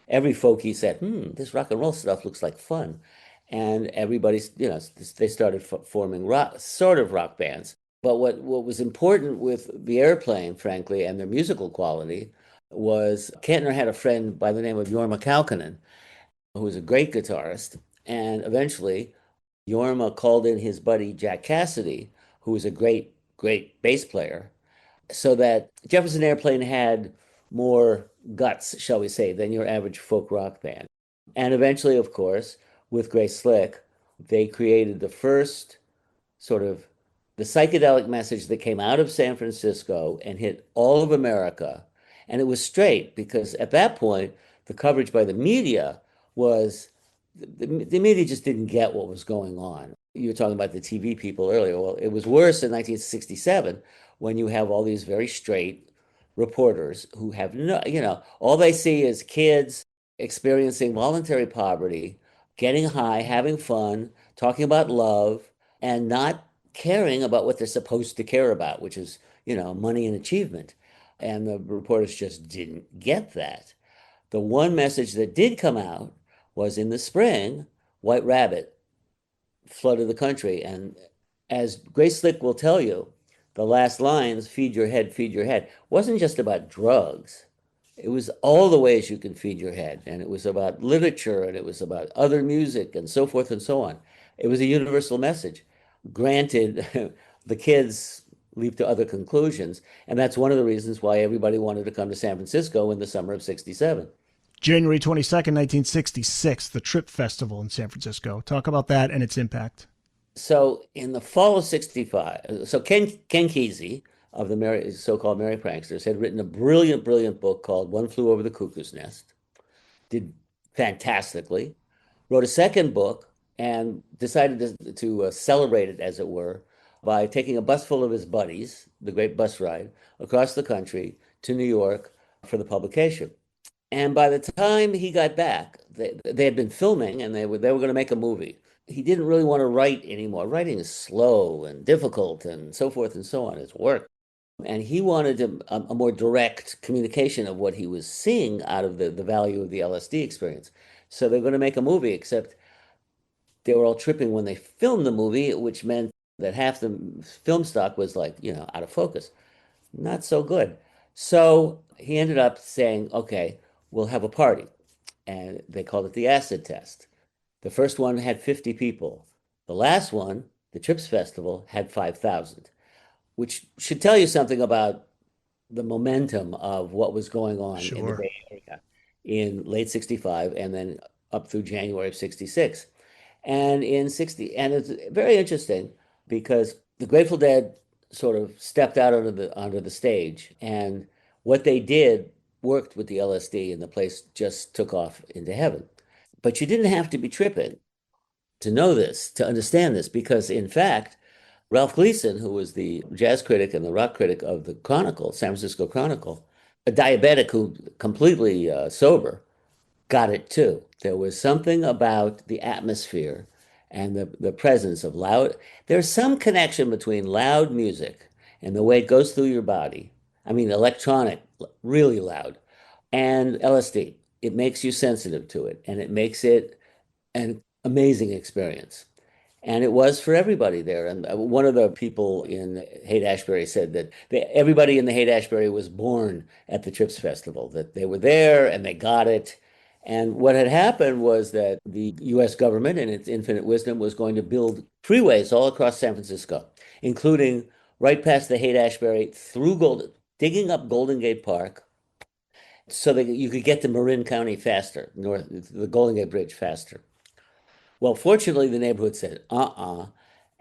every folk, he said, this rock and roll stuff looks like fun. And everybody's, they started forming sort of rock bands. But what was important with the Airplane, frankly, and their musical quality was Kantner had a friend by the name of Jorma Kaukonen, who was a great guitarist. And eventually, Jorma called in his buddy Jack Cassidy, who was a great, great bass player, so that Jefferson Airplane had more guts, shall we say, than your average folk rock band. And eventually, of course, with Grace Slick, they created the first sort of the psychedelic message that came out of San Francisco and hit all of America. And it was straight, because at that point, the coverage by the media was, the media just didn't get what was going on. You were talking about the TV people earlier. Well, it was worse in 1967 when you have all these very straight reporters who have all they see is kids experiencing voluntary poverty, getting high, having fun, talking about love, and not caring about what they're supposed to care about, which is, money and achievement. And the reporters just didn't get that. The one message that did come out was in the spring, White Rabbit flooded the country. And as Grace Slick will tell you, the last lines, feed your head, wasn't just about drugs. It was all the ways you can feed your head. And it was about literature, and it was about other music, and so forth and so on. It was a universal message. Granted, the kids leap to other conclusions. And that's one of the reasons why everybody wanted to come to San Francisco in the summer of 67. January 22nd, 1966, the Trip Festival in San Francisco. Talk about that and its impact. So in the fall of 65, so Ken Kesey of the so-called Merry Pranksters had written a brilliant, brilliant book called One Flew Over the Cuckoo's Nest. Did fantastically. Wrote a second book and decided to celebrate it, as it were, by taking a bus full of his buddies, the great bus ride, across the country to New York for the publication. And by the time he got back, they had been filming and they were going to make a movie. He didn't really want to write anymore. Writing is slow and difficult and so forth and so on. It's work. And he wanted a more direct communication of what he was seeing out of the value of the LSD experience. So they're going to make a movie, except they were all tripping when they filmed the movie, which meant that half the film stock was out of focus. Not so good. So he ended up saying, okay, we'll have a party. And they called it the acid test. The first one had 50 people. The last one, the Trips Festival, had 5,000, which should tell you something about the momentum of what was going on in the Bay Area in late 65 and then up through January of 66. And and it's very interesting because the Grateful Dead sort of stepped out onto the stage, and what they did worked with the LSD, and the place just took off into heaven. But you didn't have to be tripping to know this, to understand this, because in fact, Ralph Gleason, who was the jazz critic and the rock critic of the Chronicle, San Francisco Chronicle, a diabetic who completely sober, got it too. There was something about the atmosphere and the presence of loud. There's some connection between loud music and the way it goes through your body. I mean, electronic, really loud, and LSD. It makes you sensitive to it, and it makes it an amazing experience. And it was for everybody there. And one of the people in Haight-Ashbury said that everybody in the Haight-Ashbury was born at the Trips Festival, that they were there and they got it. And what had happened was that the U.S. government, in its infinite wisdom, was going to build freeways all across San Francisco, including right past the Haight-Ashbury, digging up Golden Gate Park, so that you could get to Marin County faster, the Golden Gate Bridge faster. Well, fortunately, the neighborhood said,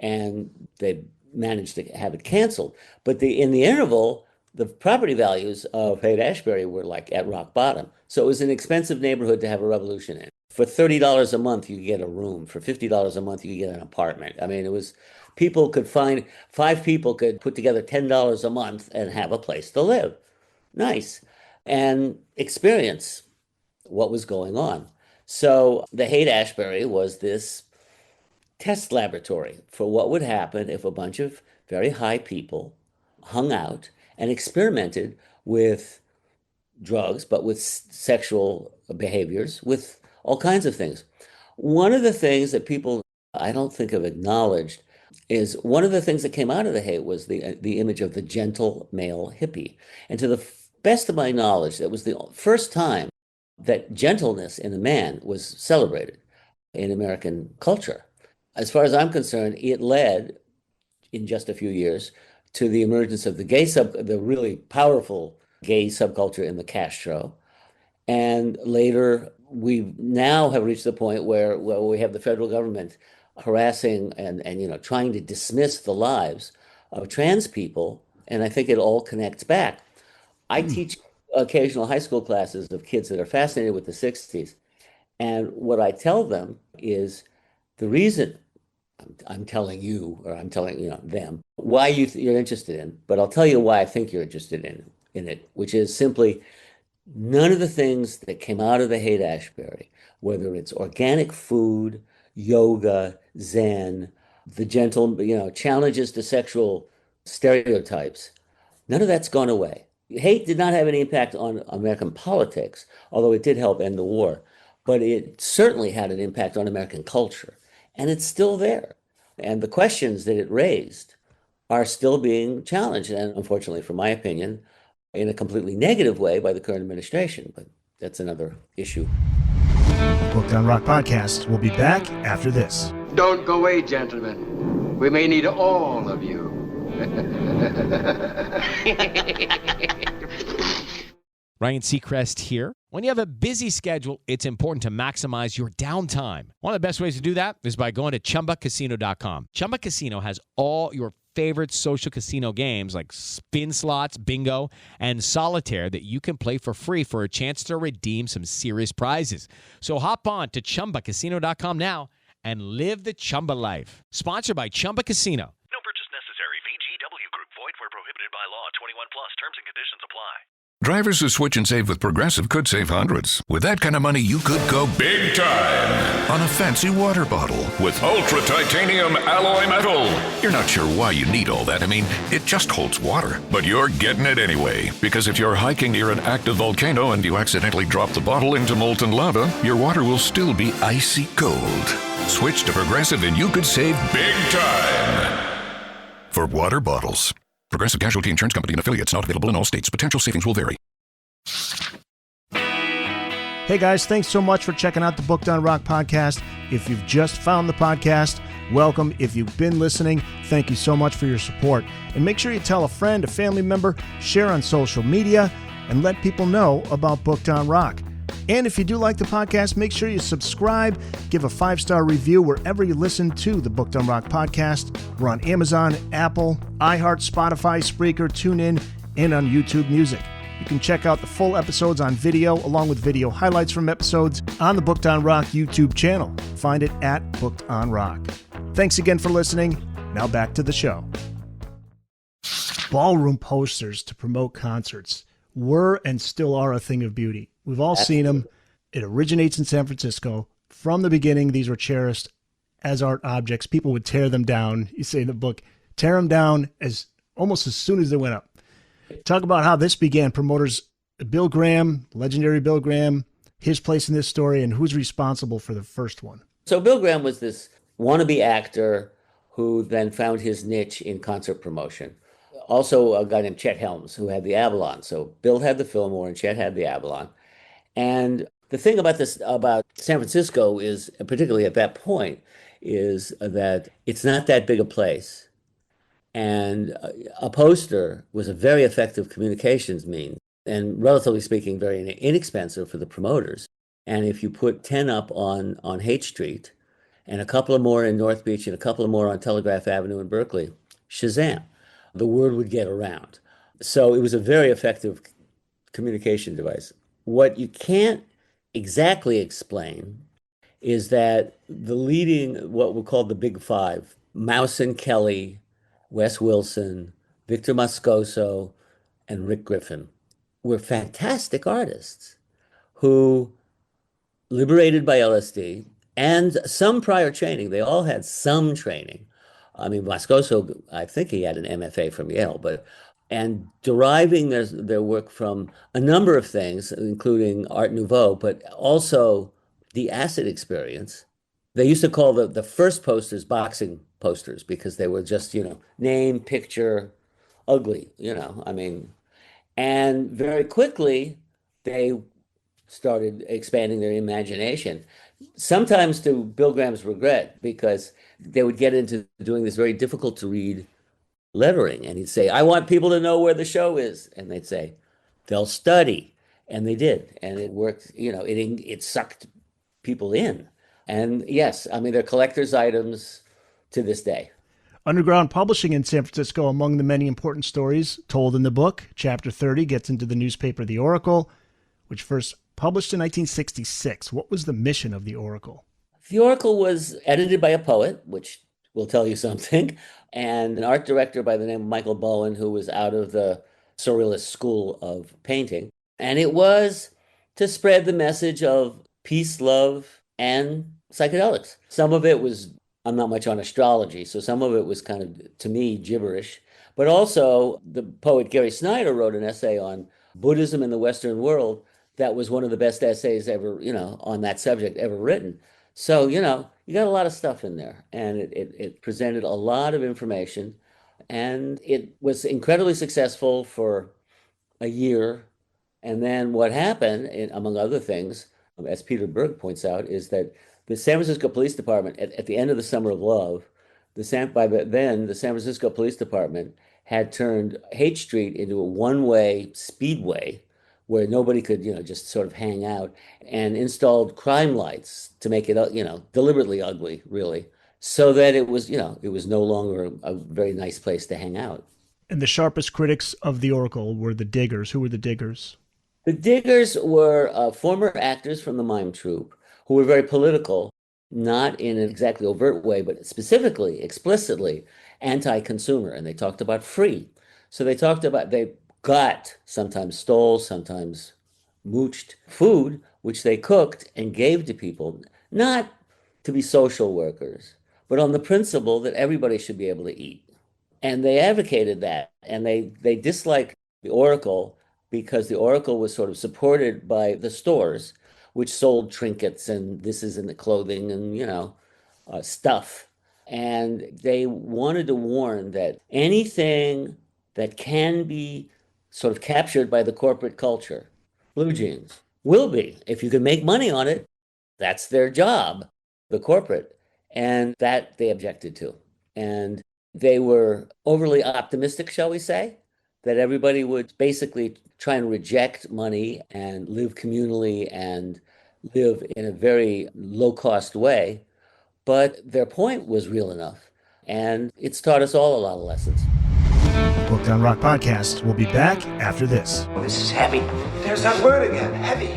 and they managed to have it canceled. But in the interval, the property values of Haight-Ashbury were like at rock bottom. So it was an expensive neighborhood to have a revolution in. For $30 a month, you could get a room. For $50 a month, you could get an apartment. I mean, five people could put together $10 a month and have a place to live. Nice. And experience what was going on. So the Haight-Ashbury was this test laboratory for what would happen if a bunch of very high people hung out and experimented with drugs, but with sexual behaviors, with all kinds of things. One of the things that people, I don't think, have acknowledged is one of the things that came out of the Haight was the image of the gentle male hippie. And to the best of my knowledge, that was the first time that gentleness in a man was celebrated in American culture. As far as I'm concerned, it led, in just a few years, to the emergence of the really powerful gay subculture in the Castro. And later, we now have reached the point where we have the federal government harassing and trying to dismiss the lives of trans people. And I think it all connects back. I teach occasional high school classes of kids that are fascinated with the 60s. And what I tell them is the reason I'm telling you, or I'm telling them, why you're interested in, but I'll tell you why I think you're interested in it, which is simply none of the things that came out of the Haight-Ashbury, whether it's organic food, yoga, Zen, the gentle, challenges to sexual stereotypes, none of that's gone away. Haight did not have any impact on American politics, although it did help end the war, but it certainly had an impact on American culture, and it's still there. And the questions that it raised are still being challenged, and unfortunately, from my opinion, in a completely negative way by the current administration, but that's another issue. Booked on Rock Podcast. We'll be back after this. Don't go away, gentlemen. We may need all of you. Ryan Seacrest here. When you have a busy schedule, it's important to maximize your downtime. One of the best ways to do that is by going to ChumbaCasino.com. Chumba Casino has all your favorite social casino games like spin slots, bingo, and solitaire that you can play for free for a chance to redeem some serious prizes. So hop on to ChumbaCasino.com now and live the Chumba life. Sponsored by Chumba Casino. No purchase necessary. VGW Group. Void where prohibited by law. 21 plus. Terms and conditions apply. Drivers who switch and save with Progressive could save hundreds. With that kind of money, you could go big time on a fancy water bottle with ultra titanium alloy metal. You're not sure why you need all that. I mean, it just holds water. But you're getting it anyway. Because if you're hiking near an active volcano and you accidentally drop the bottle into molten lava, your water will still be icy cold. Switch to Progressive and you could save big time. For water bottles. Progressive Casualty Insurance Company and affiliates, not available in all states. Potential savings will vary. Hey guys, thanks so much for checking out the Booked on Rock podcast. If you've just found the podcast, welcome. If you've been listening, thank you so much for your support. And make sure you tell a friend, a family member, share on social media, and let people know about Booked on Rock. And if you do like the podcast, make sure you subscribe, give a 5-star review wherever you listen to the Booked on Rock podcast. We're on Amazon, Apple, iHeart, Spotify, Spreaker, TuneIn, and on YouTube Music. You can check out the full episodes on video, along with video highlights from episodes on the Booked on Rock YouTube channel. Find it at Booked on Rock. Thanks again for listening. Now back to the show. Ballroom posters to promote concerts were and still are a thing of beauty. We've all seen them. It originates in San Francisco. From the beginning, these were cherished as art objects. People would tear them down. You say in the book, tear them down almost as soon as they went up. Talk about how this began. Promoters Bill Graham, legendary Bill Graham, his place in this story, and who's responsible for the first one. So Bill Graham was this wannabe actor who then found his niche in concert promotion. Also a guy named Chet Helms who had the Avalon. So Bill had the Fillmore and Chet had the Avalon. And the thing about San Francisco is, particularly at that point, is that it's not that big a place. And a poster was a very effective communications means, and relatively speaking, very inexpensive for the promoters. And if you put 10 up on Haight Street, and a couple of more in North Beach, and a couple of more on Telegraph Avenue in Berkeley, shazam, the word would get around. So it was a very effective communication device. What you can't exactly explain is that the leading, what we call the Big Five, Mousen Kelly, Wes Wilson, Victor Moscoso, and Rick Griffin, were fantastic artists who, liberated by LSD and some prior training, they all had some training. I mean, Moscoso, I think he had an MFA from Yale, and deriving their work from a number of things, including Art Nouveau, but also the acid experience. They used to call the first posters boxing posters because they were just, name, picture, ugly, and very quickly they started expanding their imagination, sometimes to Bill Graham's regret, because they would get into doing this very difficult to read lettering, and he'd say, I want people to know where the show is, and they'd say, they'll study, and they did, and it worked. It sucked people in. And yes, I mean, they're collector's items to this day. Underground publishing in San Francisco, among the many important stories told in the book. Chapter 30 gets into the newspaper The Oracle, which first published in 1966. What was the mission of The Oracle? The Oracle was edited by a poet, which will tell you something, and an art director by the name of Michael Bowen, who was out of the Surrealist school of painting. And it was to spread the message of peace, love, and psychedelics. Some of it was, I'm not much on astrology, so some of it was kind of, to me, gibberish. But also, the poet Gary Snyder wrote an essay on Buddhism in the Western world that was one of the best essays ever, on that subject ever written. So, you got a lot of stuff in there, and it presented a lot of information, and it was incredibly successful for a year. And then what happened, among other things, as Peter Berg points out, is that the San Francisco Police Department, at the end of the Summer of Love, the San Francisco Police Department had turned Haight Street into a one-way speedway where nobody could, just sort of hang out, and installed crime lights to make it, deliberately ugly, really, so that it was, it was no longer a very nice place to hang out. And the sharpest critics of the Oracle were the Diggers. Who were the Diggers? The Diggers were former actors from the mime troupe who were very political, not in an exactly overt way, but specifically, explicitly anti-consumer. And they talked about free. So they got, sometimes stole, sometimes mooched food, which they cooked and gave to people, not to be social workers, but on the principle that everybody should be able to eat. And they advocated that, and they disliked the Oracle because the Oracle was sort of supported by the stores, which sold trinkets and this is in the clothing and, stuff. And they wanted to warn that anything that can be sort of captured by the corporate culture, blue jeans, will be. If you can make money on it, that's their job, the corporate. And that they objected to. And they were overly optimistic, shall we say, that everybody would basically try and reject money and live communally and live in a very low-cost way. But their point was real enough. And it's taught us all a lot of lessons. The Booked on Rock podcast will be back after this. Oh, this is heavy. There's that word again, heavy.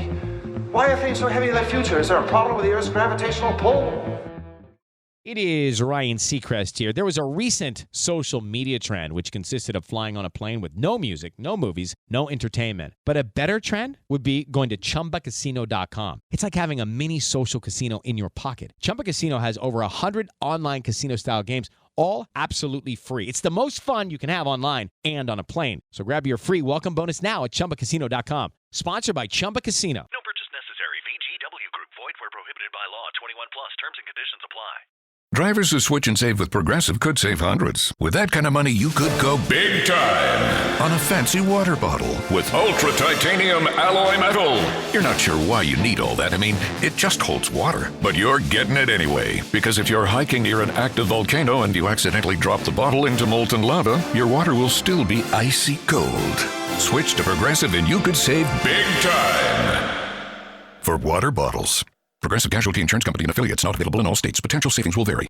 Why are things so heavy in the future? Is there a problem with the Earth's gravitational pull? It is Ryan Seacrest here. There was a recent social media trend which consisted of flying on a plane with no music, no movies, no entertainment. But a better trend would be going to ChumbaCasino.com. It's like having a mini social casino in your pocket. Chumba Casino has over 100 online casino-style games, all absolutely free. It's the most fun you can have online and on a plane. So grab your free welcome bonus now at ChumbaCasino.com. Sponsored by Chumba Casino. No purchase necessary. VGW Group. Void where prohibited by law. 21 plus. Terms and conditions apply. Drivers who switch and save with Progressive could save hundreds. With that kind of money, you could go big time on a fancy water bottle with ultra titanium alloy metal. You're not sure why you need all that. I mean, it just holds water. But you're getting it anyway. Because if you're hiking near an active volcano and you accidentally drop the bottle into molten lava, your water will still be icy cold. Switch to Progressive and you could save big time. For water bottles. Progressive Casualty Insurance Company and affiliates, not available in all states. Potential savings will vary.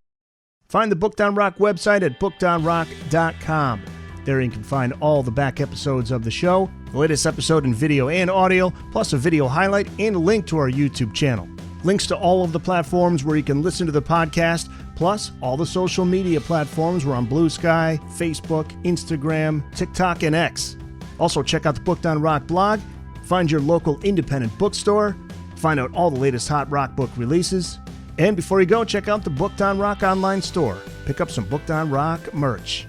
Find the Booked on Rock website at bookedonrock.com. There you can find all the back episodes of the show, the latest episode in video and audio, plus a video highlight and a link to our YouTube channel. Links to all of the platforms where you can listen to the podcast, plus all the social media platforms. We're on Blue Sky, Facebook, Instagram, TikTok, and X. Also, check out the Booked on Rock blog, find your local independent bookstore, find out all the latest hot rock book releases. And before you go, check out the Booked on Rock online store. Pick up some Booked on Rock merch.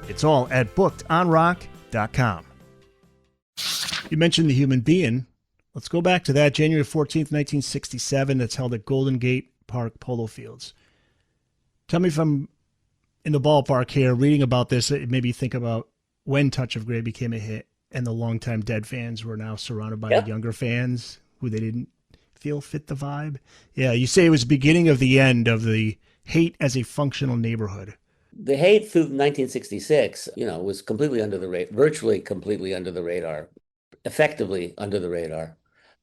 It's all at bookedonrock.com. You mentioned the human being. Let's go back to that. January 14th, 1967. That's held at Golden Gate Park Polo Fields. Tell me if I'm in the ballpark here. Reading about this, it made me think about when Touch of Grey became a hit and the longtime Dead fans were now surrounded by the younger fans who they didn't feel fit the vibe. Yeah, you say it was the beginning of the end of the Haight as a functional neighborhood. The Haight through 1966, was completely under the radar, virtually completely under the radar, effectively under the radar.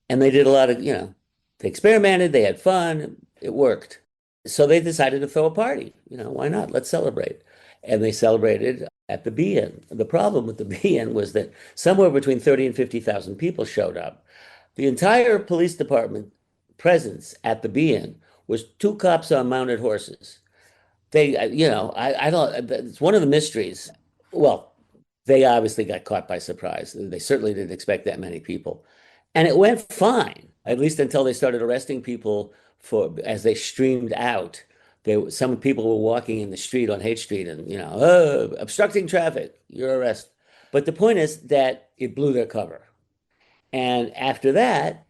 And they did a lot of, they experimented, they had fun, it worked. So they decided to throw a party. Why not? Let's celebrate. And they celebrated at the Be-In. The problem with the Be-In was that somewhere between 30 and 50,000 people showed up. The entire police department presence at the Be-In was 2 cops on mounted horses. They, I don't, it's one of the mysteries. Well, they obviously got caught by surprise. They certainly didn't expect that many people. And it went fine, at least until they started arresting people as they streamed out. Some people were walking in the street on Haight Street and, obstructing traffic, you're arrested. But the point is that it blew their cover. And after that,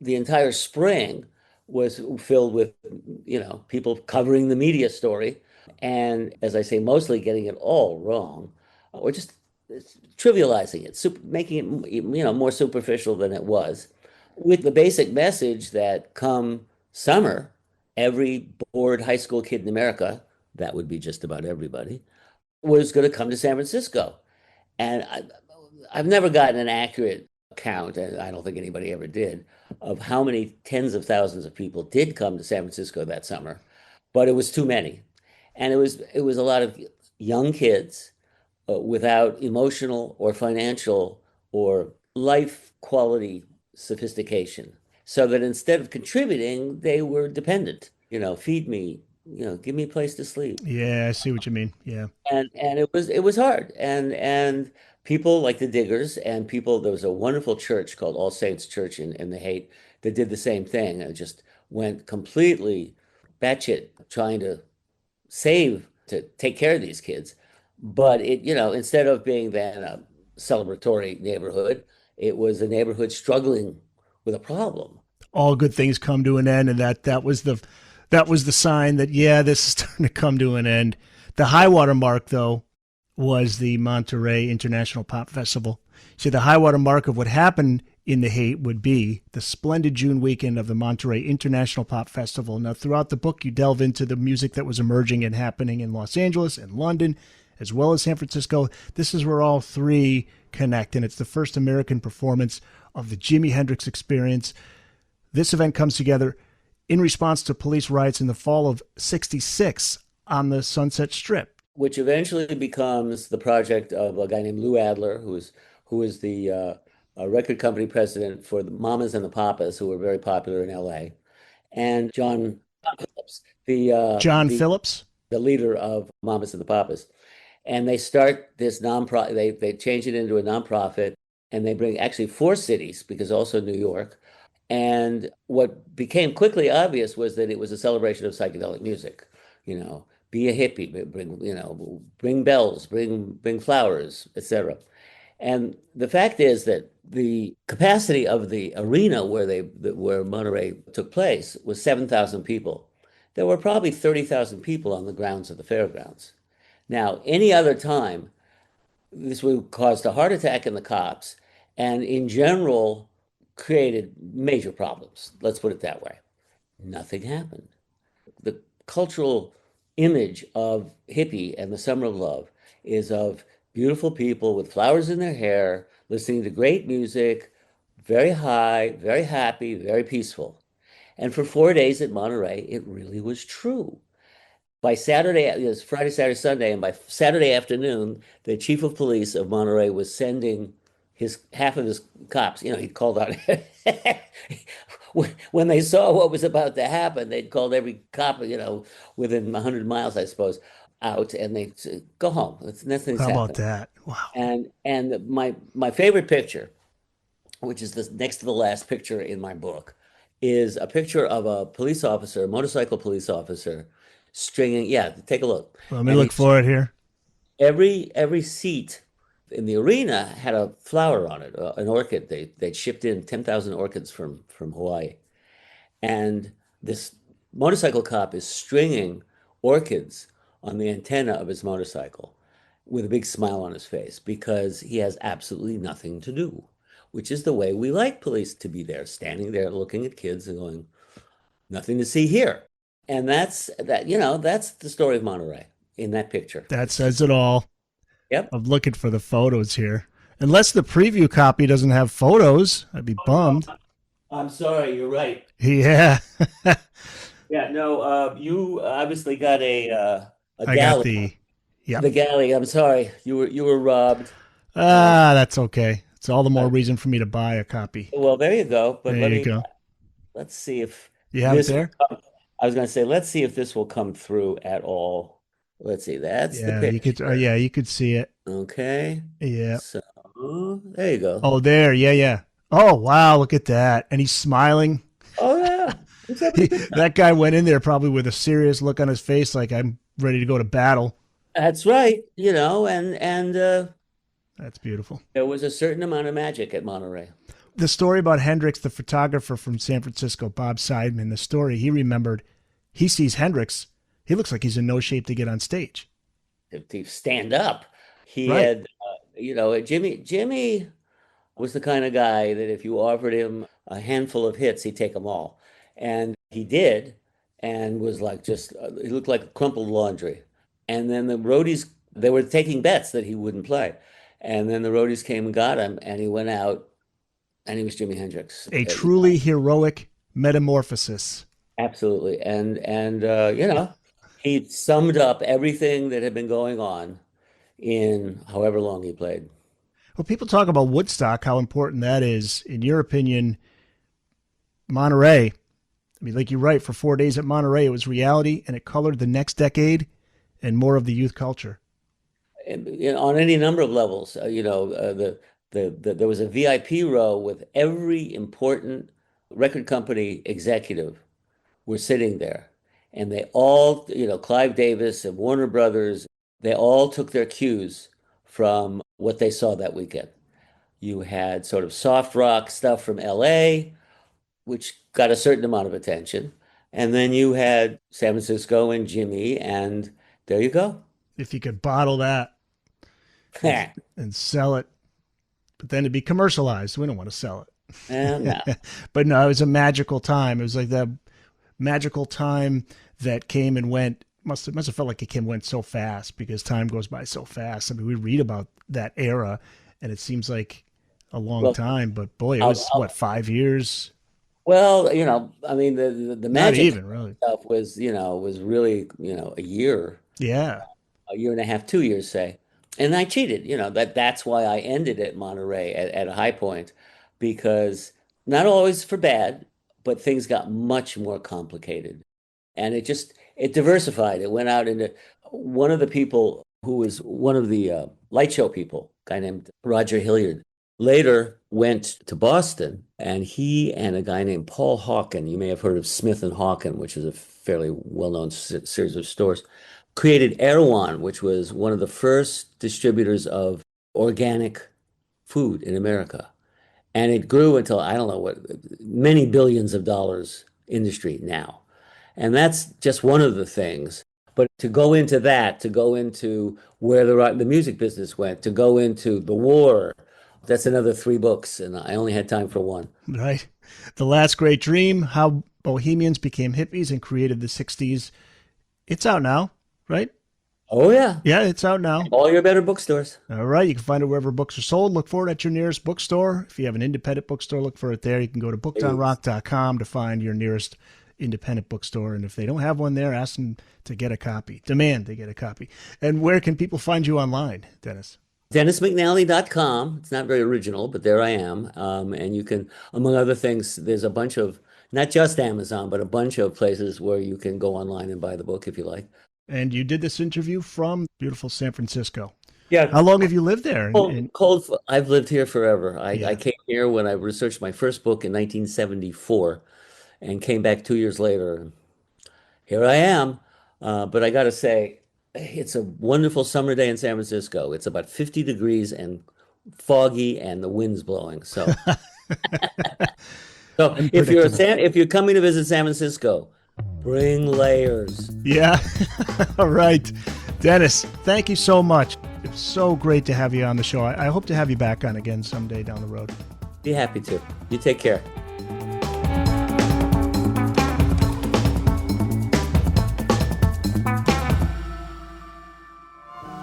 the entire spring was filled with, people covering the media story. And as I say, mostly getting it all wrong or just trivializing it, making it, more superficial than it was, with the basic message that come summer, every bored high school kid in America, that would be just about everybody, was going to come to San Francisco. And I've never gotten an accurate count, and I don't think anybody ever did, of how many tens of thousands of people did come to San Francisco that summer, but it was too many. And it was a lot of young kids without emotional or financial or life quality sophistication. So that instead of contributing, they were dependent. Feed me, give me a place to sleep. Yeah, I see what you mean. Yeah. And it was hard. And people like the Diggers and people, there was a wonderful church called All Saints Church in the Haight that did the same thing and just went completely batshit trying to take care of these kids. But instead of being then a celebratory neighborhood, it was a neighborhood struggling with a problem. All good things come to an end, and that was the sign that, yeah, this is starting to come to an end. The high water mark, though, was the Monterey International Pop Festival. See, the high water mark of what happened in the Haight would be the splendid June weekend of the Monterey International Pop Festival. Now, throughout the book, you delve into the music that was emerging and happening in Los Angeles and London, as well as San Francisco. This is where all three connect, and it's the first American performance of the Jimi Hendrix Experience. This event comes together in response to police riots in the fall of '66 on the Sunset Strip, which eventually becomes the project of a guy named Lou Adler, who is the record company president for the Mamas and the Papas, who were very popular in L.A., and John Phillips, Phillips, the leader of Mamas and the Papas. And they start this nonprofit. They change it into a nonprofit, and they bring actually 4 cities, because also New York. And what became quickly obvious was that it was a celebration of psychedelic music. Be a hippie, bring bells, bring flowers, etc. And the fact is that the capacity of the arena where Monterey took place was 7,000 people. There were probably 30,000 people on the grounds of the fairgrounds. Now, any other time, this would have caused a heart attack in the cops, and in general, created major problems. Let's put it that way. Nothing happened. The cultural image of hippie and the Summer of Love is of beautiful people with flowers in their hair, listening to great music, very high, very happy, very peaceful. And for 4 days at Monterey, it really was true. By Saturday, it was Friday, Saturday, Sunday, and by Saturday afternoon, the chief of police of Monterey was sending half of his cops. He called out when they saw what was about to happen. They'd called every cop, within 100 miles, I suppose, out, and they'd say, "Go home. Nothing's happening." How about that? Wow. And my favorite picture, which is the next to the last picture in my book, is a picture of a police officer, a motorcycle police officer, stringing. Yeah, take a look. Let me look for it here. Every seat in the arena had a flower on it, an orchid. They'd shipped in 10,000 orchids from Hawaii. And this motorcycle cop is stringing orchids on the antenna of his motorcycle with a big smile on his face, because he has absolutely nothing to do, which is the way we like police to be there, standing there looking at kids and going, nothing to see here. And that's the story of Monterey in that picture. That says it all. Yep. I'm looking for the photos here. Unless the preview copy doesn't have photos, I'd be bummed. I'm sorry, you're right. Yeah. Yeah, no, you obviously got a I galley. Got the galley. I'm sorry, you were robbed. That's okay. It's all the more reason for me to buy a copy. Well, there you go. But there you go. Let's see if you have it there. I was going to say, let's see if this will come through at all. Let's see. That's the picture. You could see it. Okay. Yeah. So there you go. Oh, there. Yeah. Oh, wow. Look at that. And he's smiling. Oh, yeah. That guy went in there probably with a serious look on his face, like, I'm ready to go to battle. That's right. And that's beautiful. There was a certain amount of magic at Monterey. The story about Hendrix, the photographer from San Francisco, Bob Seidman, the story he remembered, he sees Hendrix. He looks like he's in no shape to get on stage. To stand up. He had, Jimmy was the kind of guy that if you offered him a handful of hits, he'd take them all. And he did, and was like he looked like crumpled laundry. And then the roadies They were taking bets that he wouldn't play. And then the roadies came and got him, and he went out, and he was Jimi Hendrix. A truly heroic metamorphosis. Absolutely. And he summed up everything that had been going on in however long he played. Well, people talk about Woodstock, how important that is. In your opinion, Monterey, I mean, like you write, for 4 days at Monterey, it was reality, and it colored the next decade and more of the youth culture. On any number of levels, there was a VIP row with every important record company executive were sitting there, and they all, Clive Davis and Warner Brothers, they all took their cues from what they saw that weekend. You had sort of soft rock stuff from LA, which got a certain amount of attention, and then you had San Francisco and Jimmy, and there you go. If you could bottle that and sell it, but then it'd be commercialized. We don't want to sell it. No. But no, it was a magical time. It was like that magical time that came and went. Must have felt like it went so fast, because time goes by so fast. I mean, we read about that era, and it seems like a long time. But boy, it was 5 years. Well, I mean, the magic even, really. Stuff was really a year. Yeah, a year and a half, 2 years, say. And I cheated. That's why I ended at Monterey at a high point, because not always for bad, but things got much more complicated, and it diversified. It went out into one of the people who was one of the light show people, a guy named Roger Hilliard, later went to Boston, and he and a guy named Paul Hawken, you may have heard of Smith and Hawken, which is a fairly well-known series of stores, created Erewhon, which was one of the first distributors of organic food in America. And it grew until, I don't know what, many billions of dollars industry now. And that's just one of the things. But to go into that, to go into where the music business went, to go into the war, that's another 3 books, and I only had time for one. Right. The Last Great Dream, How Bohemians Became Hippies and Created the 60s. It's out now, right? Oh, yeah. Yeah, it's out now. All your better bookstores. All right. You can find it wherever books are sold. Look for it at your nearest bookstore. If you have an independent bookstore, look for it there. You can go to bookedonrock.com to find your nearest independent bookstore. And if they don't have one there, ask them to get a copy. Demand they get a copy. And where can people find you online, Dennis? DennisMcNally.com. It's not very original, but there I am. And you can, among other things, there's a bunch of, not just Amazon, but a bunch of places where you can go online and buy the book if you like. And you did this interview from beautiful San Francisco. Yeah. How long have you lived there? Cold. I've lived here forever. I came here when I researched my first book in 1974 and came back 2 years later. Here I am. But I got to say, it's a wonderful summer day in San Francisco. It's about 50 degrees and foggy, and the wind's blowing. So, if you're coming to visit San Francisco, bring layers. Yeah. All right. Dennis, thank you so much. It's so great to have you on the show. I hope to have you back on again someday down the road. Be happy to. You take care.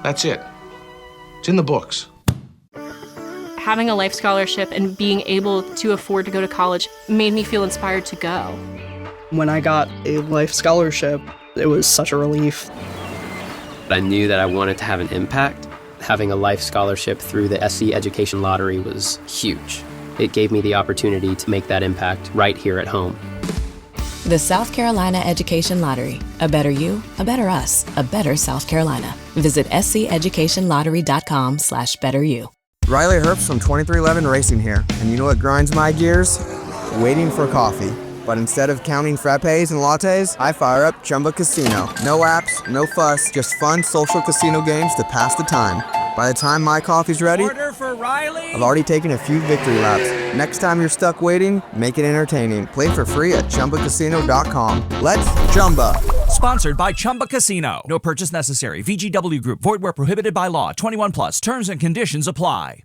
That's it. It's in the books. Having a life scholarship and being able to afford to go to college made me feel inspired to go. When I got a life scholarship, it was such a relief. I knew that I wanted to have an impact. Having a life scholarship through the SC Education Lottery was huge. It gave me the opportunity to make that impact right here at home. The South Carolina Education Lottery. A better you, a better us, a better South Carolina. Visit sceducationlottery.com/betteryou. Riley Herbst from 2311 Racing here, and you know what grinds my gears? Waiting for coffee. But instead of counting frappes and lattes, I fire up Chumba Casino. No apps, no fuss, just fun social casino games to pass the time. By the time my coffee's ready, order for Riley. I've already taken a few victory laps. Next time you're stuck waiting, make it entertaining. Play for free at ChumbaCasino.com. Let's Chumba. Sponsored by Chumba Casino. No purchase necessary. VGW Group. Void where prohibited by law. 21 plus. Terms and conditions apply.